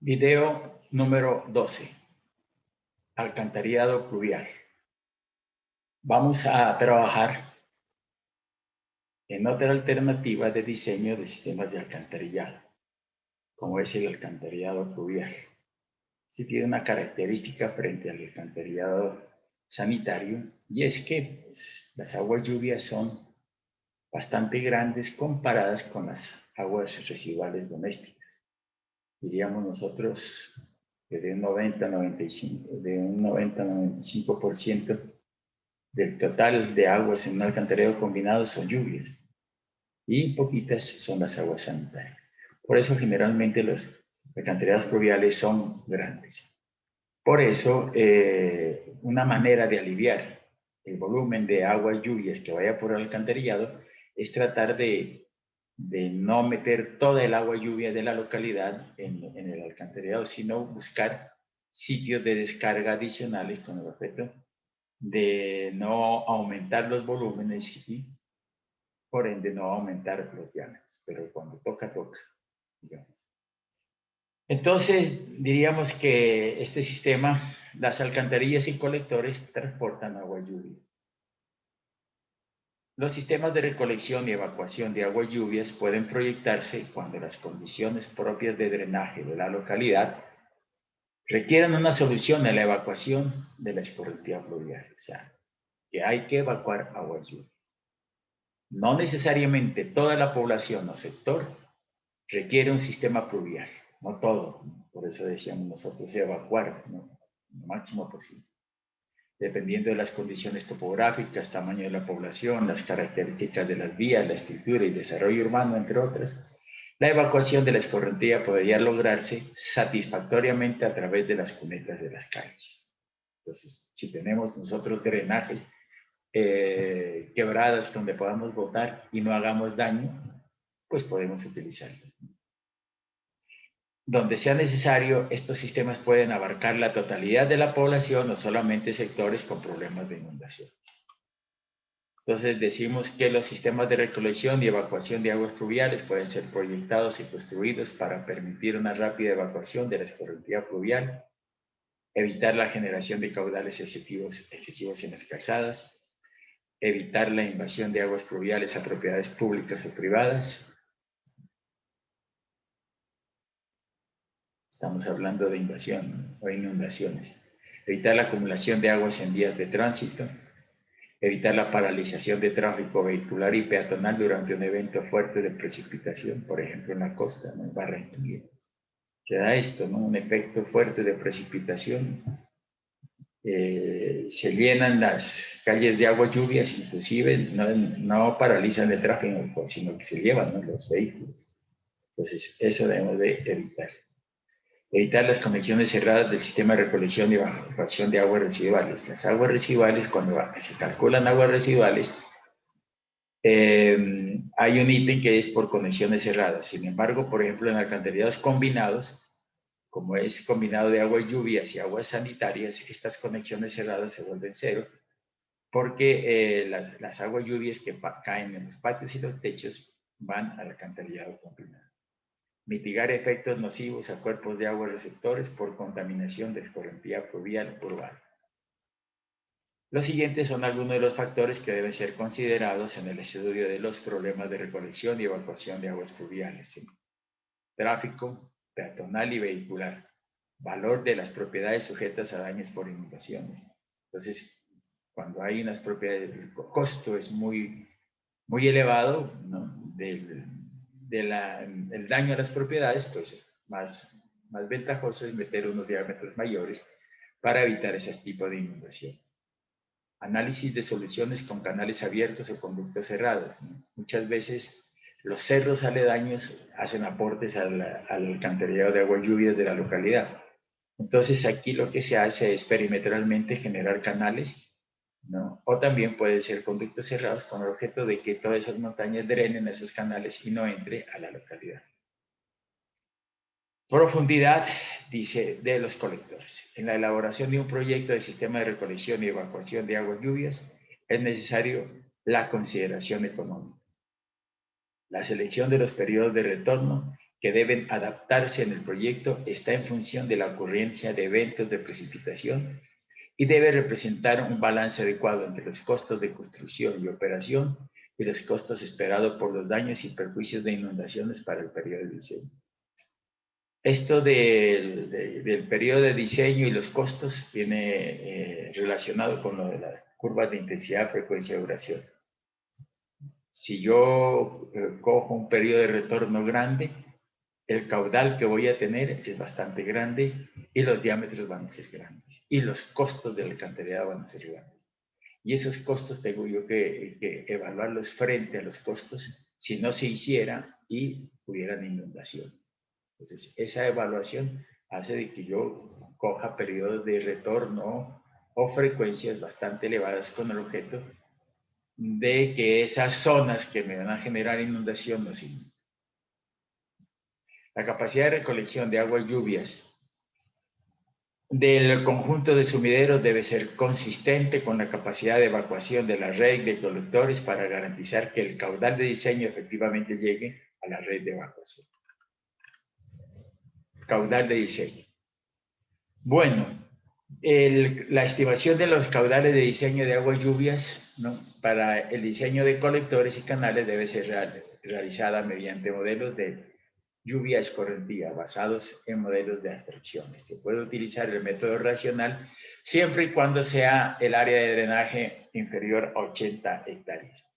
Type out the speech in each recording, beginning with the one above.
Video número 12. Alcantarillado pluvial. Vamos a trabajar en otra alternativa de diseño de sistemas de alcantarillado, como es el alcantarillado pluvial. Sí tiene una característica frente al alcantarillado sanitario, y es que las aguas lluvias son bastante grandes comparadas con las aguas residuales domésticas. Diríamos nosotros que de un 90-95% del total de aguas en un alcantarillado combinado son lluvias, y poquitas son las aguas sanitarias. Por eso generalmente los alcantarillados pluviales son grandes. Por eso, una manera de aliviar el volumen de aguas lluvias que vaya por el alcantarillado es tratar de no meter toda el agua lluvia de la localidad en el alcantarillado, sino buscar sitios de descarga adicionales con el objeto de no aumentar los volúmenes y por ende no aumentar los diámetros, pero cuando toca, digamos. Entonces, diríamos que este sistema, las alcantarillas y colectores transportan agua lluvia. Los sistemas de recolección y evacuación de aguas lluvias pueden proyectarse cuando las condiciones propias de drenaje de la localidad requieran una solución a la evacuación de la escorrentía fluvial, o sea, que hay que evacuar aguas lluvias. No necesariamente toda la población o sector requiere un sistema pluvial, no todo. Por eso decíamos nosotros evacuar, ¿no? Lo máximo posible. Dependiendo de las condiciones topográficas, tamaño de la población, las características de las vías, la estructura y desarrollo urbano, entre otras, la evacuación de la escorrentía podría lograrse satisfactoriamente a través de las cunetas de las calles. Entonces, si tenemos nosotros drenajes, quebradas donde podamos botar y no hagamos daño, pues podemos utilizarlas. Donde sea necesario, estos sistemas pueden abarcar la totalidad de la población, no solamente sectores con problemas de inundaciones. Entonces decimos que los sistemas de recolección y evacuación de aguas pluviales pueden ser proyectados y construidos para permitir una rápida evacuación de la escorrentía fluvial, evitar la generación de caudales excesivos en las calzadas, evitar la invasión de aguas pluviales a propiedades públicas o privadas. Estamos hablando de invasión o inundaciones. Evitar la acumulación de aguas en vías de tránsito. Evitar la paralización de tráfico vehicular y peatonal durante un evento fuerte de precipitación, por ejemplo en la costa, ¿no? En Barranquilla. Se da esto, ¿no? Un efecto fuerte de precipitación. Se llenan las calles de agua lluvias, inclusive no paralizan el tráfico, sino que se llevan, ¿no? Los vehículos. Entonces, eso debemos de evitar. Evitar las conexiones cerradas del sistema de recolección y evacuación de aguas residuales. Las aguas residuales, cuando se calculan aguas residuales, hay un ítem que es por conexiones cerradas. Sin embargo, por ejemplo, en alcantarillados combinados, como es combinado de aguas lluvias y aguas sanitarias, estas conexiones cerradas se vuelven cero, porque las aguas lluvias que caen en los patios y los techos van al alcantarillado combinado. Mitigar efectos nocivos a cuerpos de agua receptores por contaminación de escorrentía fluvial urbana. Los siguientes son algunos de los factores que deben ser considerados en el estudio de los problemas de recolección y evacuación de aguas fluviales. ¿Sí? Tráfico, peatonal y vehicular. Valor de las propiedades sujetas a daños por inundaciones. Entonces, cuando hay unas propiedades, el costo es muy elevado, ¿no? El daño a las propiedades, pues más ventajoso es meter unos diámetros mayores para evitar ese tipo de inundación. Análisis de soluciones con canales abiertos o conductos cerrados, ¿no? Muchas veces los cerros aledaños hacen aportes al alcantarillado de agua lluvias de la localidad. Entonces aquí lo que se hace es perimetralmente generar canales, ¿no? O también puede ser conductos cerrados con el objeto de que todas esas montañas drenen esos canales y no entre a la localidad. Profundidad, dice, de los colectores. En la elaboración de un proyecto de sistema de recolección y evacuación de aguas lluvias es necesario la consideración económica, la selección de los periodos de retorno que deben adaptarse en el proyecto está en función de la ocurrencia de eventos de precipitación y debe representar un balance adecuado entre los costos de construcción y operación y los costos esperados por los daños y perjuicios de inundaciones para el periodo de diseño. Esto del periodo de diseño y los costos viene relacionado con lo de las curvas de intensidad, frecuencia y duración. Si yo cojo un periodo de retorno grande, el caudal que voy a tener es bastante grande y los diámetros van a ser grandes y los costos del alcantarillado van a ser grandes. Y esos costos tengo yo que evaluarlos frente a los costos si no se hiciera y hubieran inundación. Entonces, esa evaluación hace de que yo coja periodos de retorno o frecuencias bastante elevadas con el objeto de que esas zonas que me van a generar inundación no se inunden. La capacidad de recolección de aguas lluvias del conjunto de sumideros debe ser consistente con la capacidad de evacuación de la red de colectores para garantizar que el caudal de diseño efectivamente llegue a la red de evacuación. Caudal de diseño. Bueno, la estimación de los caudales de diseño de aguas lluvias, ¿no?, para el diseño de colectores y canales debe ser realizada mediante modelos de lluvia escorrentiva basados en modelos de abstracciones. Se puede utilizar el método racional siempre y cuando sea el área de drenaje inferior a 80 hectáreas.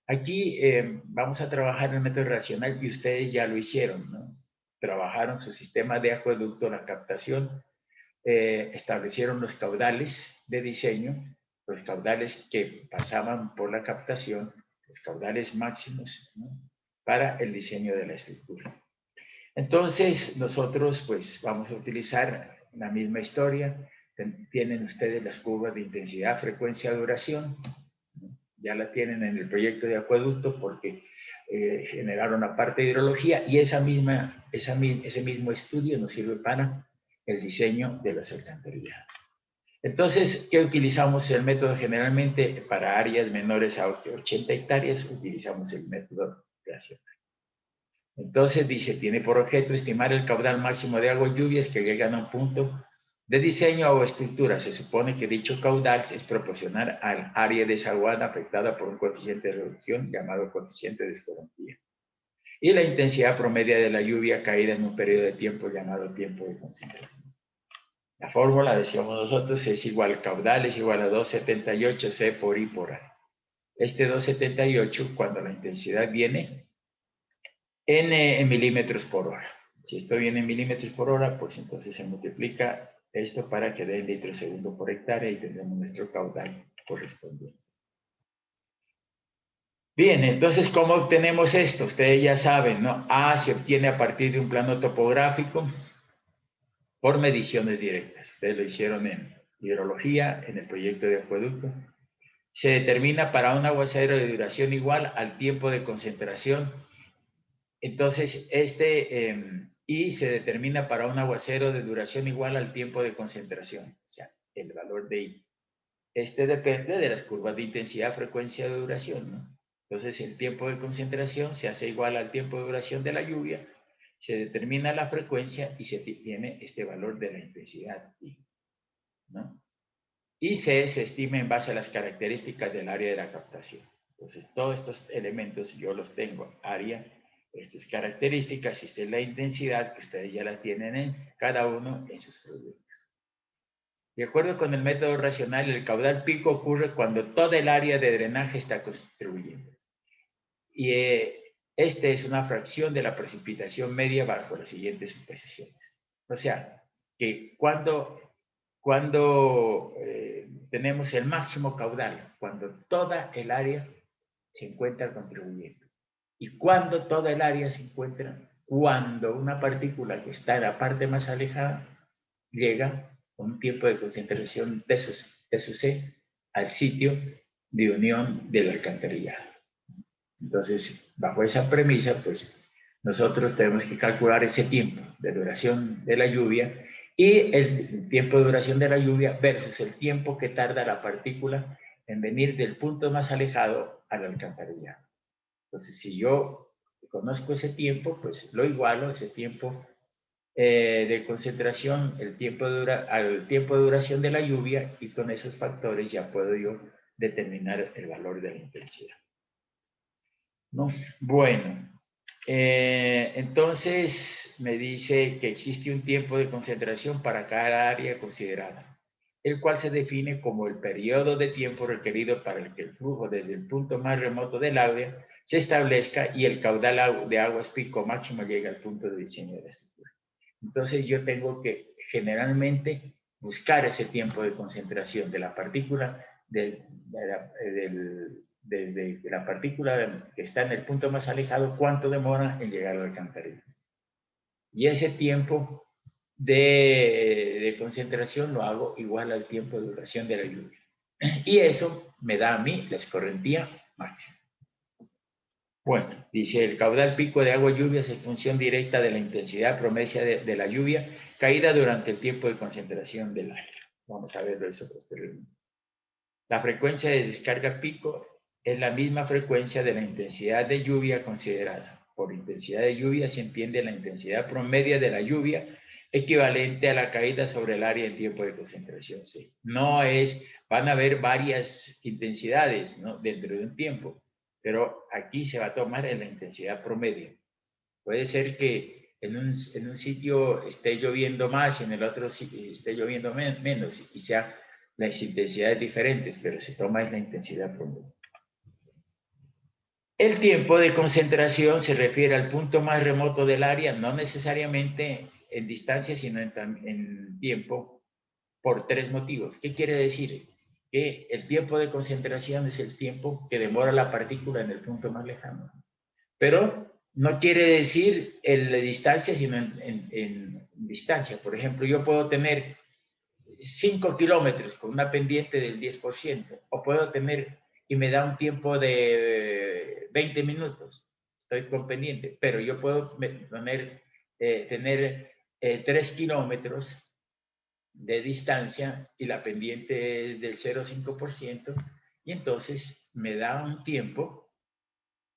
Aquí vamos a trabajar en el método racional y ustedes ya lo hicieron, ¿no? Trabajaron su sistema de acueducto, la captación, establecieron los caudales de diseño, los caudales que pasaban por la captación, los caudales máximos, ¿no?, para el diseño de la estructura. Entonces, nosotros pues vamos a utilizar la misma historia. Tienen ustedes las curvas de intensidad, frecuencia, duración. Ya la tienen en el proyecto de acueducto porque generaron la parte de hidrología y ese mismo estudio nos sirve para el diseño de las alcantarillados. Entonces, ¿qué utilizamos el método? Generalmente para áreas menores a 80 hectáreas utilizamos el método racional. Entonces dice, tiene por objeto estimar el caudal máximo de aguas lluvias que llegan a un punto de diseño o estructura. Se supone que dicho caudal es proporcional al área desaguada afectada por un coeficiente de reducción llamado coeficiente de escorrentía. Y la intensidad promedio de la lluvia caída en un periodo de tiempo llamado tiempo de concentración. La fórmula, decíamos nosotros, es igual, caudal es igual a 278 C por I por A. Este 278, cuando la intensidad viene en milímetros por hora. Si esto viene en milímetros por hora, pues entonces se multiplica esto para que dé en litros segundo por hectárea y tendremos nuestro caudal correspondiente. Bien, entonces, ¿cómo obtenemos esto? Ustedes ya saben, ¿no? A se obtiene a partir de un plano topográfico por mediciones directas. Ustedes lo hicieron en hidrología, en el proyecto de acueducto. Se determina para un aguacero de duración igual al tiempo de concentración. Entonces, I se determina para un aguacero de duración igual al tiempo de concentración, o sea, el valor de I. Este depende de las curvas de intensidad, frecuencia de duración, ¿no? Entonces, el tiempo de concentración se hace igual al tiempo de duración de la lluvia, se determina la frecuencia y se tiene este valor de la intensidad I, ¿no? Y se estima en base a las características del área de la captación. Entonces, todos estos elementos yo los tengo, área, estas características, y esta es la intensidad que ustedes ya la tienen en cada uno en sus productos. De acuerdo con el método racional, el caudal pico ocurre cuando toda el área de drenaje está contribuyendo. Y este es una fracción de la precipitación media bajo las siguientes suposiciones. O sea, que cuando tenemos el máximo caudal, cuando toda el área se encuentra contribuyendo. ¿Y cuando toda el área se encuentra? Cuando una partícula que está en la parte más alejada llega con un tiempo de concentración de su C al sitio de unión del alcantarillado. Entonces, bajo esa premisa, pues nosotros tenemos que calcular ese tiempo de duración de la lluvia y el tiempo de duración de la lluvia versus el tiempo que tarda la partícula en venir del punto más alejado al alcantarillado. Entonces, si yo conozco ese tiempo, pues lo igualo, ese tiempo de concentración, al tiempo de duración de la lluvia, y con esos factores ya puedo yo determinar el valor de la intensidad. ¿No? Bueno, entonces me dice que existe un tiempo de concentración para cada área considerada, el cual se define como el periodo de tiempo requerido para que el flujo desde el punto más remoto del área se establezca y el caudal de aguas pico máximo llegue al punto de diseño de la estructura. Entonces yo tengo que generalmente buscar ese tiempo de concentración de la partícula desde la partícula que está en el punto más alejado, cuánto demora en llegar al alcantarillado. Y ese tiempo de concentración lo hago igual al tiempo de duración de la lluvia. Y eso me da a mí la escorrentía máxima. Bueno, dice, el caudal pico de agua lluvia es función directa de la intensidad promedio de la lluvia caída durante el tiempo de concentración del aire. Vamos a verlo eso posteriormente. La frecuencia de descarga pico es la misma frecuencia de la intensidad de lluvia considerada. Por intensidad de lluvia se entiende la intensidad promedio de la lluvia equivalente a la caída sobre el área en tiempo de concentración C. No es, van a haber varias intensidades, ¿no?, dentro de un tiempo, pero aquí se va a tomar en la intensidad promedio. Puede ser que en un sitio esté lloviendo más y en el otro esté lloviendo menos y sea las intensidades diferentes, pero se toma en la intensidad promedio. El tiempo de concentración se refiere al punto más remoto del área, no necesariamente en distancia, sino en tiempo, por tres motivos. ¿Qué quiere decir? Que el tiempo de concentración es el tiempo que demora la partícula en el punto más lejano. Pero no quiere decir en la distancia, sino en distancia. Por ejemplo, yo puedo tener 5 kilómetros con una pendiente del 10%, o puedo tener, y me da un tiempo de 20 minutos, estoy con pendiente, pero yo puedo tener 3 kilómetros de distancia y la pendiente es del 0,5%, y entonces me da un tiempo,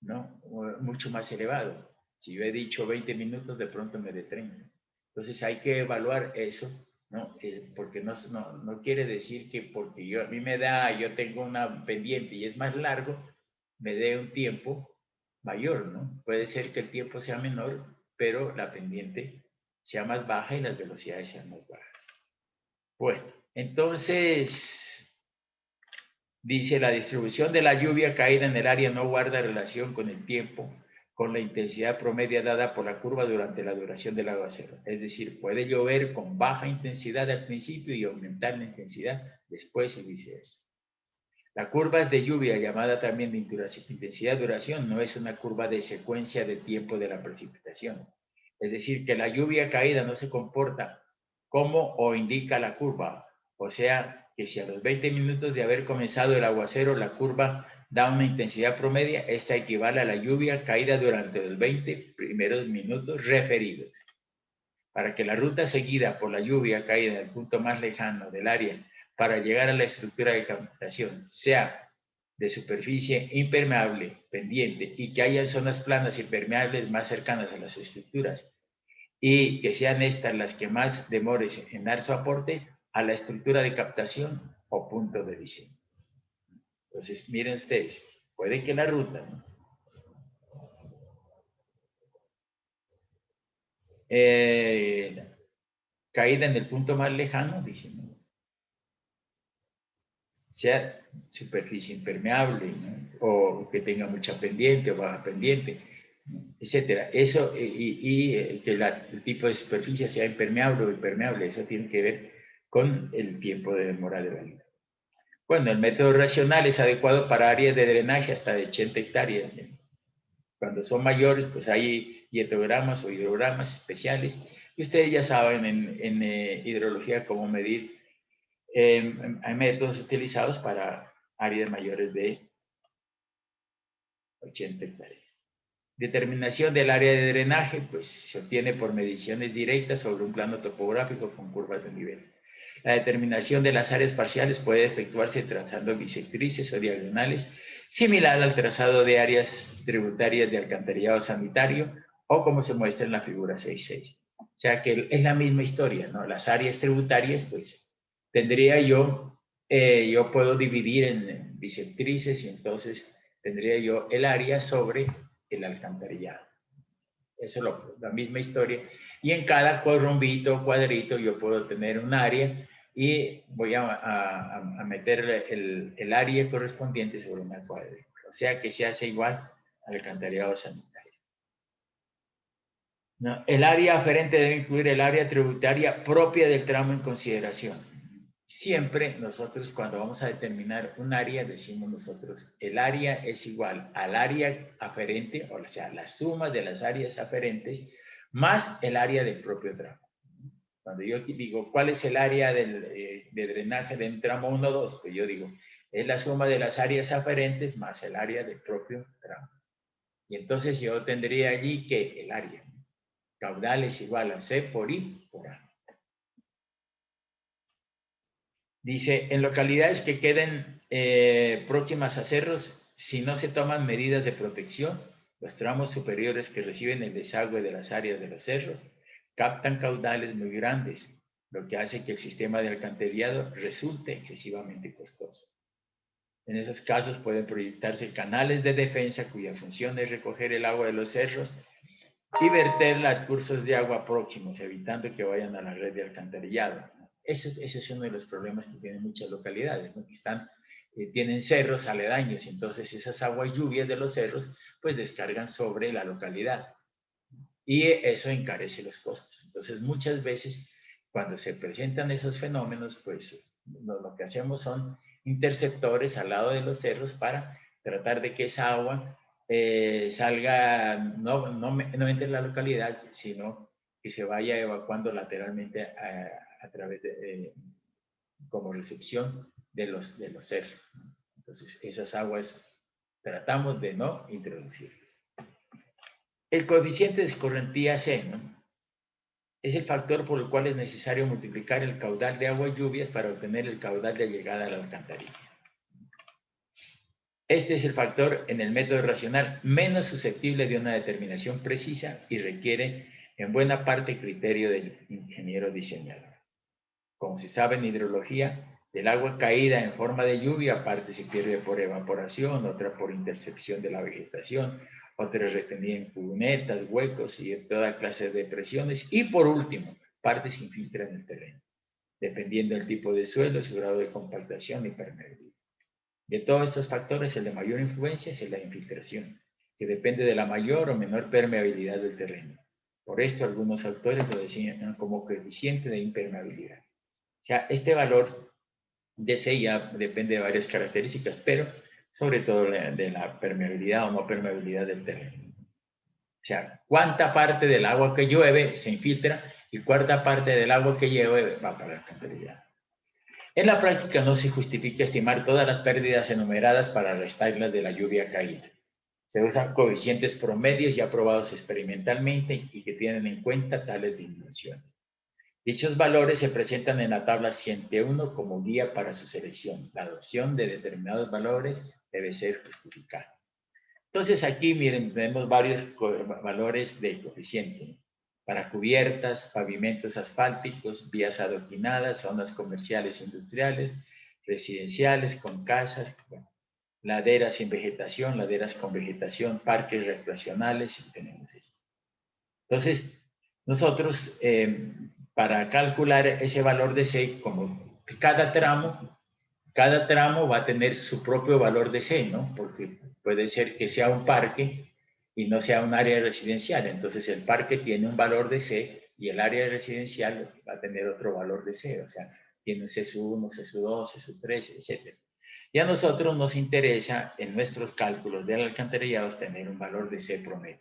¿no?, mucho más elevado. Si yo he dicho 20 minutos, de pronto me dé 30. Entonces hay que evaluar eso, ¿no? Porque no quiere decir que porque a mí yo tengo una pendiente y es más largo, me dé un tiempo mayor, ¿no? Puede ser que el tiempo sea menor, pero la pendiente sea más baja y las velocidades sean más bajas. Bueno, entonces dice, la distribución de la lluvia caída en el área no guarda relación con el tiempo, con la intensidad promedia dada por la curva durante la duración del aguacero. Es decir, puede llover con baja intensidad al principio y aumentar la intensidad después y viceversa. La curva de lluvia, llamada también de intensidad-duración, no es una curva de secuencia de tiempo de la precipitación. Es decir, que la lluvia caída no se comporta como o indica la curva. O sea, que si a los 20 minutos de haber comenzado el aguacero la curva da una intensidad promedia, esta equivale a la lluvia caída durante los 20 primeros minutos referidos. Para que la ruta seguida por la lluvia caída en el punto más lejano del área para llegar a la estructura de captación sea de superficie impermeable, pendiente, y que haya zonas planas impermeables más cercanas a las estructuras, y que sean estas las que más demoren en dar su aporte a la estructura de captación o punto de diseño. Entonces, miren ustedes, puede que la ruta, ¿no?, caída en el punto más lejano, dicen, ¿no?, sea superficie impermeable, ¿no?, o que tenga mucha pendiente o baja pendiente, ¿no?, etcétera. Eso, que el tipo de superficie sea impermeable o impermeable, eso tiene que ver con el tiempo de demora de validez. Bueno, el método racional es adecuado para áreas de drenaje hasta de 80 hectáreas. Cuando son mayores, pues hay dietogramas o hidrogramas especiales. Y ustedes ya saben en hidrología cómo medir. Hay métodos utilizados para áreas mayores de 80 hectáreas. Determinación del área de drenaje, pues se obtiene por mediciones directas sobre un plano topográfico con curvas de nivel. La determinación de las áreas parciales puede efectuarse trazando bisectrices o diagonales similar al trazado de áreas tributarias de alcantarillado sanitario o como se muestra en la figura 6.6. O sea que es la misma historia, ¿no? Las áreas tributarias, pues tendría yo puedo dividir en bisectrices y entonces tendría yo el área sobre el alcantarillado. Eso es la misma historia. Y en cada rombito o cuadrito yo puedo tener un área y voy a meter el área correspondiente sobre una cuadrícula. O sea que se hace igual al alcantarillado sanitario. No, el área aferente debe incluir el área tributaria propia del tramo en consideración. Siempre nosotros cuando vamos a determinar un área decimos nosotros el área es igual al área aferente, o sea, la suma de las áreas aferentes más el área del propio tramo. Cuando yo digo cuál es el área de drenaje de un tramo 1 2, pues yo digo es la suma de las áreas aferentes más el área del propio tramo. Y entonces yo tendría allí que el área caudal es igual a C por I por A. Dice, en localidades que queden próximas a cerros, si no se toman medidas de protección, los tramos superiores que reciben el desagüe de las áreas de los cerros captan caudales muy grandes, lo que hace que el sistema de alcantarillado resulte excesivamente costoso. En esos casos pueden proyectarse canales de defensa cuya función es recoger el agua de los cerros y verterla a cursos de agua próximos, evitando que vayan a la red de alcantarillado. Ese es uno de los problemas que tienen muchas localidades, ¿no? Que tienen cerros aledaños, entonces esas aguas lluvias de los cerros pues descargan sobre la localidad y eso encarece los costos. Entonces muchas veces cuando se presentan esos fenómenos pues lo que hacemos son interceptores al lado de los cerros para tratar de que esa agua salga, no entre en la localidad, sino que se vaya evacuando lateralmente a través de, como recepción de los cerros, ¿no? Entonces, esas aguas tratamos de no introducirlas. El coeficiente de escorrentía C, ¿no? Es el factor por el cual es necesario multiplicar el caudal de agua y lluvias para obtener el caudal de llegada a la alcantarilla. Este es el factor en el método racional menos susceptible de una determinación precisa y requiere en buena parte criterio del ingeniero diseñador. Como se sabe en hidrología, del agua caída en forma de lluvia, parte se pierde por evaporación, otra por intercepción de la vegetación, otra retenida en cunetas, huecos y en toda clase de depresiones, y por último, parte se infiltra en el terreno, dependiendo del tipo de suelo, su grado de compactación y permeabilidad. De todos estos factores, el de mayor influencia es el de la infiltración, que depende de la mayor o menor permeabilidad del terreno. Por esto, algunos autores lo designan como coeficiente de impermeabilidad. O sea, este valor de C ya depende de varias características, pero sobre todo de la permeabilidad o no permeabilidad del terreno. O sea, cuánta parte del agua que llueve se infiltra y cuánta parte del agua que llueve va para la alcantarillado. En la práctica no se justifica estimar todas las pérdidas enumeradas para restarlas de la lluvia caída. Se usan coeficientes promedios ya probados experimentalmente y que tienen en cuenta tales dimensiones. Dichos valores se presentan en la tabla 101 como guía para su selección. La adopción de determinados valores debe ser justificada. Entonces aquí, miren, tenemos varios valores de coeficiente. Para cubiertas, pavimentos asfálticos, vías adoquinadas, zonas comerciales e industriales, residenciales con casas, bueno, laderas sin vegetación, laderas con vegetación, parques recreacionales, y tenemos esto. Entonces, nosotros, para calcular ese valor de C, como cada tramo va a tener su propio valor de C, ¿no? Porque puede ser que sea un parque y no sea un área residencial. Entonces, el parque tiene un valor de C y el área residencial va a tener otro valor de C. O sea, tiene un CSU1, CSU2, CSU3, etc. Y a nosotros nos interesa en nuestros cálculos del alcantarillado tener un valor de C promedio.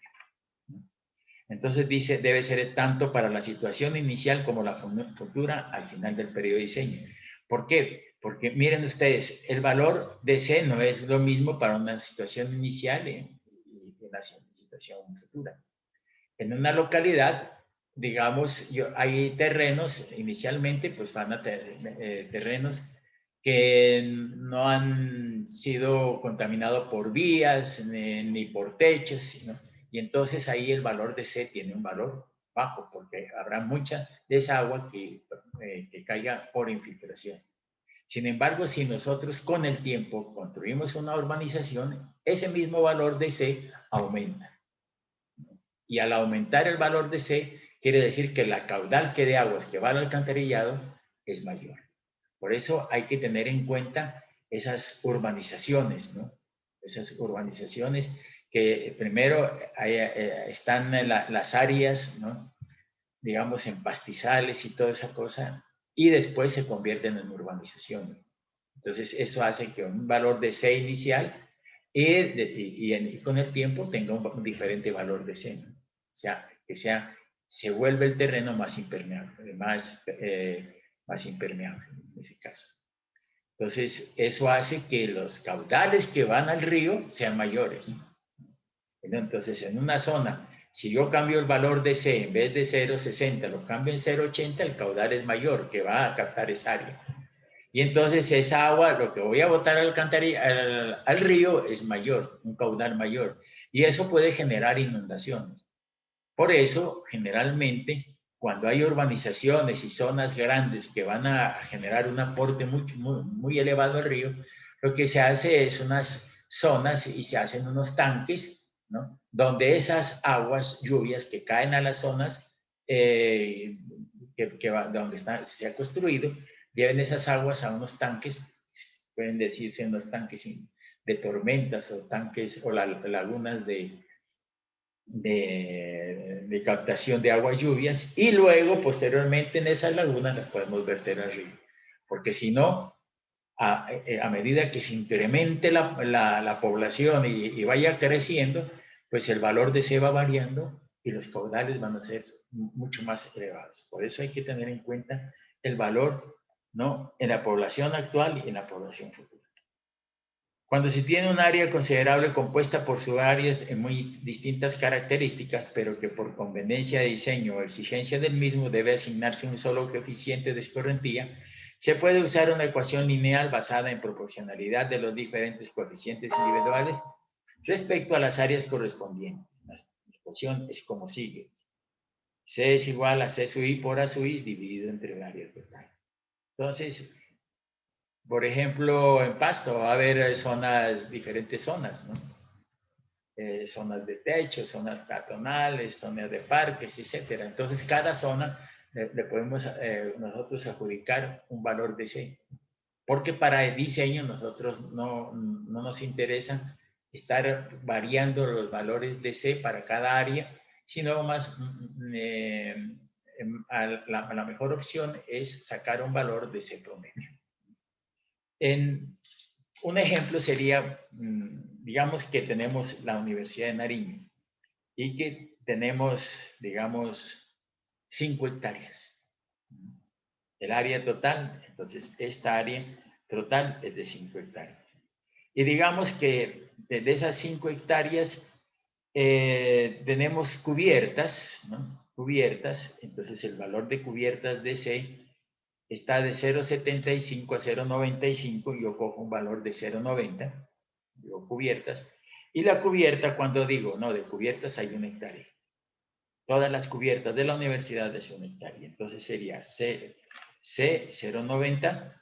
Entonces dice, debe ser tanto para la situación inicial como la futura al final del periodo de diseño. ¿Por qué? Porque miren ustedes, el valor de C no es lo mismo para una situación inicial y una situación futura. En una localidad, digamos, hay terrenos, inicialmente, pues van a tener terrenos que no han sido contaminados por vías ni por techos, sino, y entonces ahí el valor de C tiene un valor bajo, porque habrá mucha de esa agua que caiga por infiltración. Sin embargo, si nosotros con el tiempo construimos una urbanización, ese mismo valor de C aumenta. Y al aumentar el valor de C, quiere decir que la caudal que de aguas que va al alcantarillado es mayor. Por eso hay que tener en cuenta esas urbanizaciones, ¿no? Esas urbanizaciones que primero están en las áreas, ¿no? Digamos, en pastizales y toda esa cosa, y después se convierten en urbanizaciones. Entonces, eso hace que un valor de C inicial y con el tiempo tenga un diferente valor de C, ¿no? O sea, se vuelve el terreno más impermeable, más impermeable en ese caso. Entonces, eso hace que los caudales que van al río sean mayores. Entonces, en una zona, si yo cambio el valor de C, en vez de 0,60, lo cambio en 0,80, el caudal es mayor, que va a captar esa área. Y entonces esa agua, lo que voy a botar al río es mayor, un caudal mayor. Y eso puede generar inundaciones. Por eso, generalmente, cuando hay urbanizaciones y zonas grandes que van a generar un aporte muy elevado al río, lo que se hace es unas zonas y se hacen unos tanques, ¿no? Donde esas aguas, lluvias que caen a las zonas donde se ha construido, lleven esas aguas a unos tanques, pueden decirse unos tanques de tormentas o tanques o lagunas de captación de aguas lluvias, y luego posteriormente en esas lagunas las podemos verter al río, porque si no, a medida que se incremente la población y vaya creciendo, pues el valor de C va variando y los caudales van a ser mucho más elevados. Por eso hay que tener en cuenta el valor, ¿no?, en la población actual y en la población futura. Cuando se tiene un área considerable compuesta por subáreas en muy distintas características, pero que por conveniencia de diseño o exigencia del mismo debe asignarse un solo coeficiente de escorrentía, se puede usar una ecuación lineal basada en proporcionalidad de los diferentes coeficientes individuales respecto a las áreas correspondientes. La ecuación es como sigue. C es igual a C sub i por A sub i dividido entre el área total. Entonces, por ejemplo, en Pasto va a haber diferentes zonas, ¿no? Zonas de techo, zonas peatonales, zonas de parques, etc. Entonces, cada zona le podemos nosotros adjudicar un valor de C. Porque para el diseño nosotros no nos interesa estar variando los valores de C para cada área, sino más la mejor opción es sacar un valor de C promedio. Un ejemplo sería, digamos que tenemos la Universidad de Nariño y que tenemos, digamos, 5 hectáreas. El área total, entonces esta área total es de 5 hectáreas. Y digamos que de esas 5 hectáreas tenemos cubiertas, ¿no? Cubiertas, entonces el valor de cubiertas de C está de 0,75 a 0,95, yo cojo un valor de 0,90, digo cubiertas, y la cubierta, cuando digo, no, de cubiertas hay 1 hectárea. Todas las cubiertas de la universidad es 1 hectárea, entonces sería C 0,90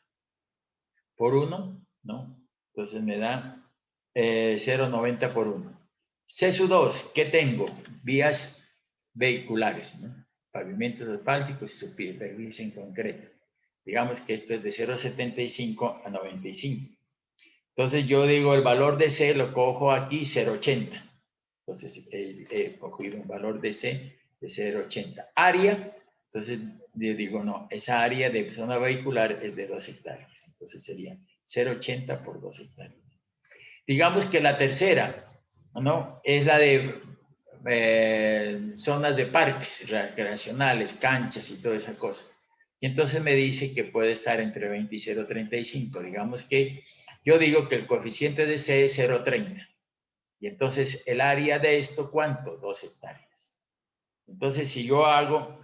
por 1, ¿no? Entonces me da 0,90 por 1. C sub 2, ¿qué tengo? Vías vehiculares, ¿no? Pavimentos asfálticos y superficie en concreto. Digamos que esto es de 0,75 a 95. Entonces yo digo el valor de C lo cojo aquí 0,80. Entonces he cogido un valor de C de 0,80. Área, entonces yo digo no, esa área de zona vehicular es de 2 hectáreas. Entonces sería 0,80 por 2 hectáreas. Digamos que la tercera, ¿no?, es la de zonas de parques recreacionales, canchas y toda esa cosa. Y entonces me dice que puede estar entre 20 y 0,35. Digamos que yo digo que el coeficiente de C es 0,30. Y entonces el área de esto, ¿cuánto? 2 hectáreas. Entonces si yo hago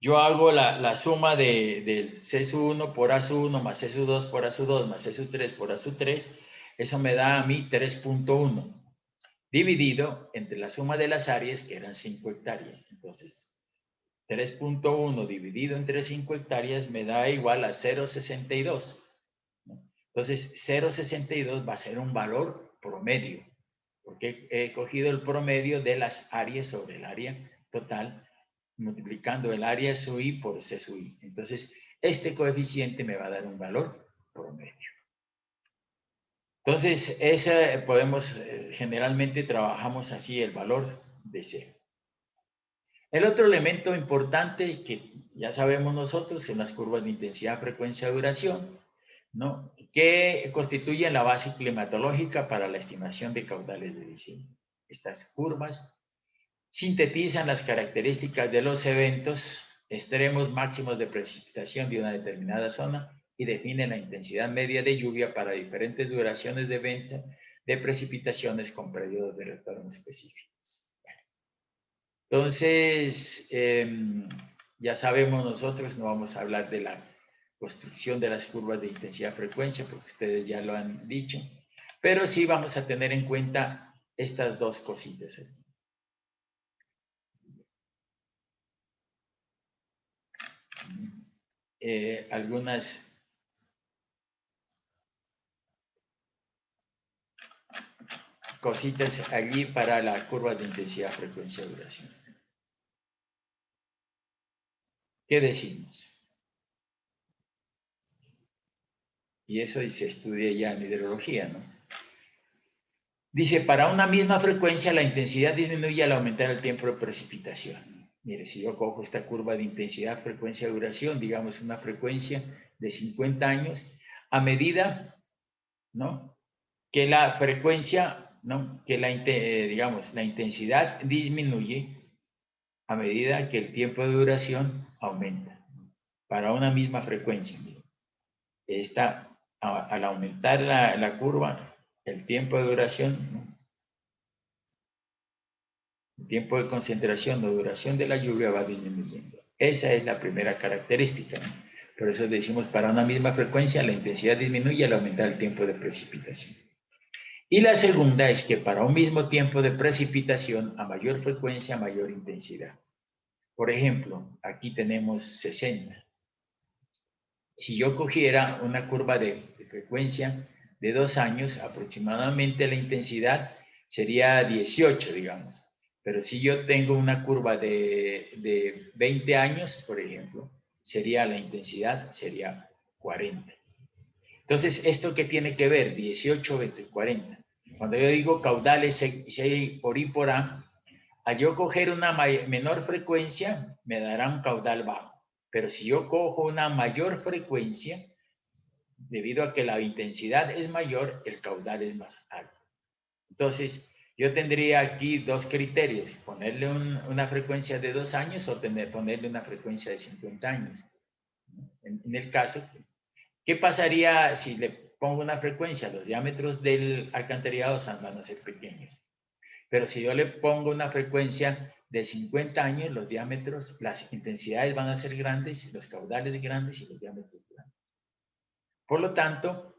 yo hago la suma del C1 por A1 más C2 por A2 más C3 por A3, eso me da a mí 3.1, dividido entre la suma de las áreas, que eran 5 hectáreas. Entonces, 3.1 dividido entre 5 hectáreas me da igual a 0.62. Entonces, 0.62 va a ser un valor promedio, porque he cogido el promedio de las áreas sobre el área total, multiplicando el área SUI por C SUI. Entonces, este coeficiente me va a dar un valor promedio. Entonces, generalmente trabajamos así el valor de C. El otro elemento importante que ya sabemos nosotros son las curvas de intensidad, frecuencia, duración, ¿no? Que constituyen la base climatológica para la estimación de caudales de diseño. Estas curvas sintetizan las características de los eventos extremos máximos de precipitación de una determinada zona y definen la intensidad media de lluvia para diferentes duraciones de eventos de precipitaciones con periodos de retorno específicos. Entonces, ya sabemos nosotros, no vamos a hablar de la construcción de las curvas de intensidad-frecuencia, porque ustedes ya lo han dicho, pero sí vamos a tener en cuenta estas dos cositas. Algunas cositas allí para la curva de intensidad, frecuencia, duración. ¿Qué decimos? Y eso se estudia ya en hidrología, ¿no? Dice, para una misma frecuencia la intensidad disminuye al aumentar el tiempo de precipitación. Mire, si yo cojo esta curva de intensidad, frecuencia, duración, digamos una frecuencia de 50 años, a medida, ¿no?, que la frecuencia, ¿no?, que digamos, la intensidad disminuye a medida que el tiempo de duración aumenta. Para una misma frecuencia. Al aumentar la curva, el tiempo de duración, ¿no?, el tiempo de concentración o duración de la lluvia va disminuyendo. Esa es la primera característica, ¿no? Por eso decimos, para una misma frecuencia, la intensidad disminuye al aumentar el tiempo de precipitación. Y la segunda es que para un mismo tiempo de precipitación, a mayor frecuencia, mayor intensidad. Por ejemplo, aquí tenemos 60. Si yo cogiera una curva de frecuencia de 2 años, aproximadamente la intensidad sería 18, digamos. Pero si yo tengo una curva de 20 años, por ejemplo, la intensidad sería 40. Entonces, ¿esto qué tiene que ver? 18, 20, 40. Cuando yo digo caudales C por I por A, al yo coger una menor frecuencia, me dará un caudal bajo. Pero si yo cojo una mayor frecuencia, debido a que la intensidad es mayor, el caudal es más alto. Entonces, yo tendría aquí dos criterios: ponerle una frecuencia de 2 años o ponerle una frecuencia de 50 años. En el caso, ¿qué pasaría si le pongo una frecuencia? Los diámetros del alcantarillado van a ser pequeños. Pero si yo le pongo una frecuencia de 50 años, los diámetros, las intensidades van a ser grandes, los caudales grandes y los diámetros grandes. Por lo tanto,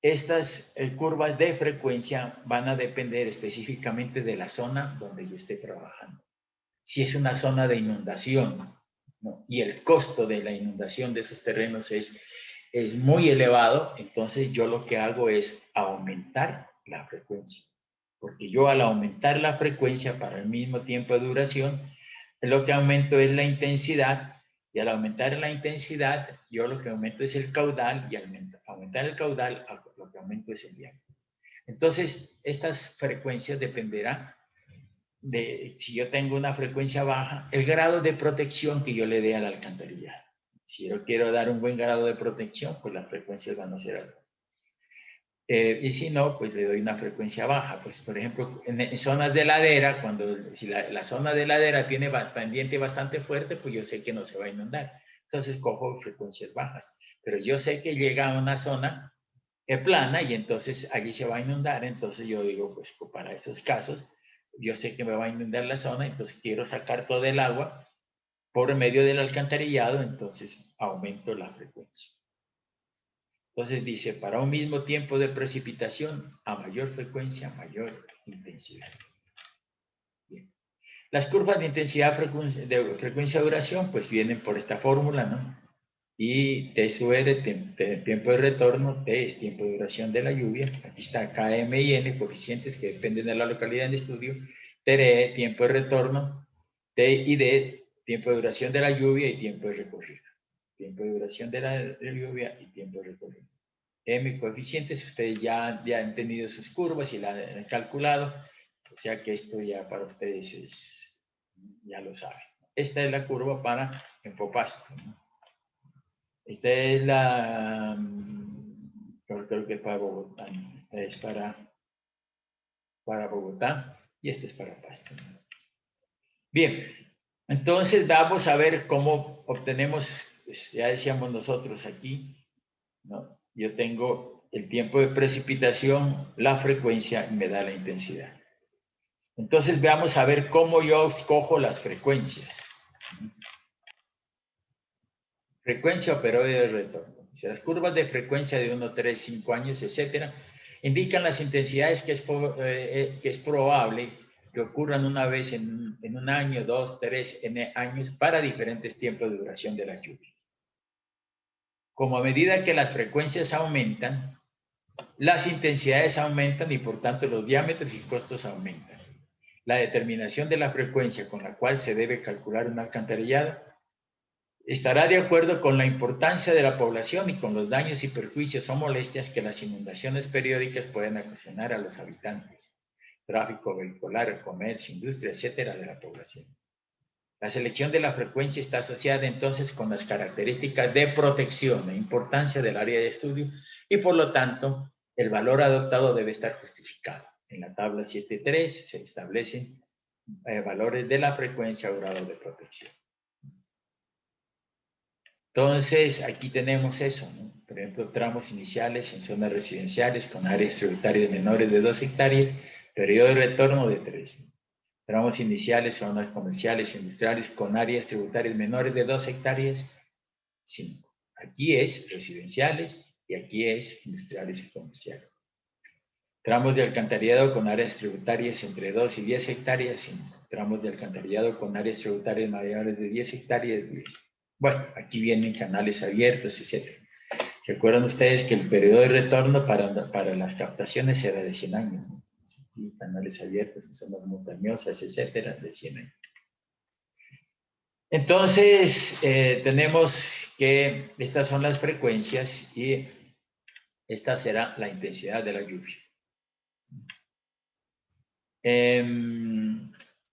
estas curvas de frecuencia van a depender específicamente de la zona donde yo esté trabajando. Si es una zona de inundación, ¿no?, y el costo de la inundación de esos terrenos es muy elevado, entonces yo lo que hago es aumentar la frecuencia. Porque yo, al aumentar la frecuencia para el mismo tiempo de duración, lo que aumento es la intensidad, y al aumentar la intensidad, yo lo que aumento es el caudal, y al aumentar el caudal, lo que aumento es el diámetro. Entonces, estas frecuencias dependerán de, si yo tengo una frecuencia baja, el grado de protección que yo le dé al alcantarillado. Si yo quiero dar un buen grado de protección, pues las frecuencias van a ser altas. Y si no, pues le doy una frecuencia baja. Pues, por ejemplo, en zonas de ladera, si la zona de ladera tiene pendiente bastante fuerte, pues yo sé que no se va a inundar. Entonces cojo frecuencias bajas. Pero yo sé que llega a una zona plana y entonces allí se va a inundar. Entonces yo digo, pues para esos casos, yo sé que me va a inundar la zona, entonces quiero sacar todo el agua. por medio del alcantarillado, entonces aumento la frecuencia. Entonces dice, para un mismo tiempo de precipitación, a mayor frecuencia, mayor intensidad. Bien. Las curvas de intensidad, frecuencia, duración, pues vienen por esta fórmula, ¿no? Y T sub R, tiempo de retorno, T es tiempo de duración de la lluvia, aquí está Km y N, coeficientes que dependen de la localidad en estudio, TRE, tiempo de retorno, T y D, tiempo de duración de la lluvia y tiempo de recorrido. Tiempo de duración de la lluvia y tiempo de recorrido. M coeficientes, ustedes ya han tenido sus curvas y la han calculado, o sea que esto ya para ustedes ya lo saben. Esta es la curva para Empopasto, ¿no? Esta es la, creo que para Bogotá, es para Bogotá y este es para Pasto. Bien, entonces vamos a ver cómo obtenemos, pues ya decíamos nosotros aquí, ¿no? Yo tengo el tiempo de precipitación, la frecuencia y me da la intensidad. Entonces veamos a ver cómo yo escojo las frecuencias. Frecuencia o periodo de retorno. Si las curvas de frecuencia de 1, 3, 5 años, etcétera, indican las intensidades que es probable que ocurran una vez en un año, 2, 3, n años para diferentes tiempos de duración de las lluvias. Como a medida que las frecuencias aumentan, las intensidades aumentan y por tanto los diámetros y costos aumentan. La determinación de la frecuencia con la cual se debe calcular un alcantarillado estará de acuerdo con la importancia de la población y con los daños y perjuicios o molestias que las inundaciones periódicas pueden ocasionar a los habitantes, tráfico vehicular, comercio, industria, etcétera, de la población. La selección de la frecuencia está asociada entonces con las características de protección e importancia del área de estudio y por lo tanto el valor adoptado debe estar justificado. En la tabla 7.3 se establecen valores de la frecuencia o grado de protección. Entonces, aquí tenemos eso, ¿no? Por ejemplo, tramos iniciales en zonas residenciales con áreas tributarias menores de 2 hectáreas, periodo de retorno de 3. Tramos iniciales, zonas comerciales, industriales con áreas tributarias menores de 2 hectáreas, 5. Aquí es residenciales y aquí es industriales y comerciales. Tramos de alcantarillado con áreas tributarias entre 2 y 10 hectáreas, 5. Tramos de alcantarillado con áreas tributarias mayores de 10 hectáreas, 10. Bueno, aquí vienen canales abiertos, etc. Recuerdan ustedes que el periodo de retorno para las captaciones era de 100 años, ¿no? Y canales abiertos en zonas montañosas, etcétera, de 100 años. Entonces, tenemos que estas son las frecuencias y esta será la intensidad de la lluvia.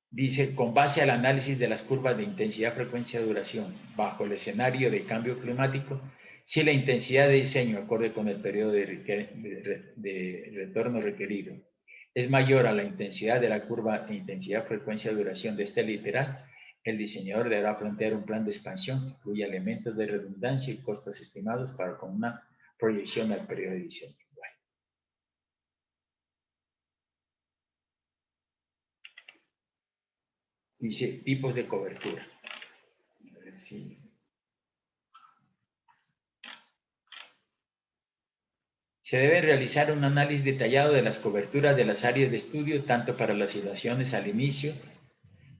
Dice, con base al análisis de las curvas de intensidad, frecuencia, duración, bajo el escenario de cambio climático, si la intensidad de diseño, acorde con el periodo de retorno requerido, es mayor a la intensidad de la curva de intensidad, frecuencia, duración de este literal, el diseñador deberá plantear un plan de expansión que incluya elementos de redundancia y costos estimados para con una proyección al periodo de diseño. Dice tipos de cobertura. A ver si... Se debe realizar un análisis detallado de las coberturas de las áreas de estudio, tanto para las situaciones al inicio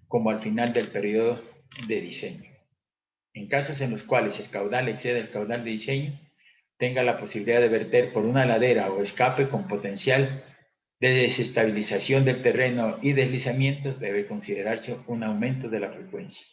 como al final del periodo de diseño. En casos en los cuales el caudal excede el caudal de diseño, tenga la posibilidad de verter por una ladera o escape con potencial de desestabilización del terreno y deslizamientos, debe considerarse un aumento de la frecuencia.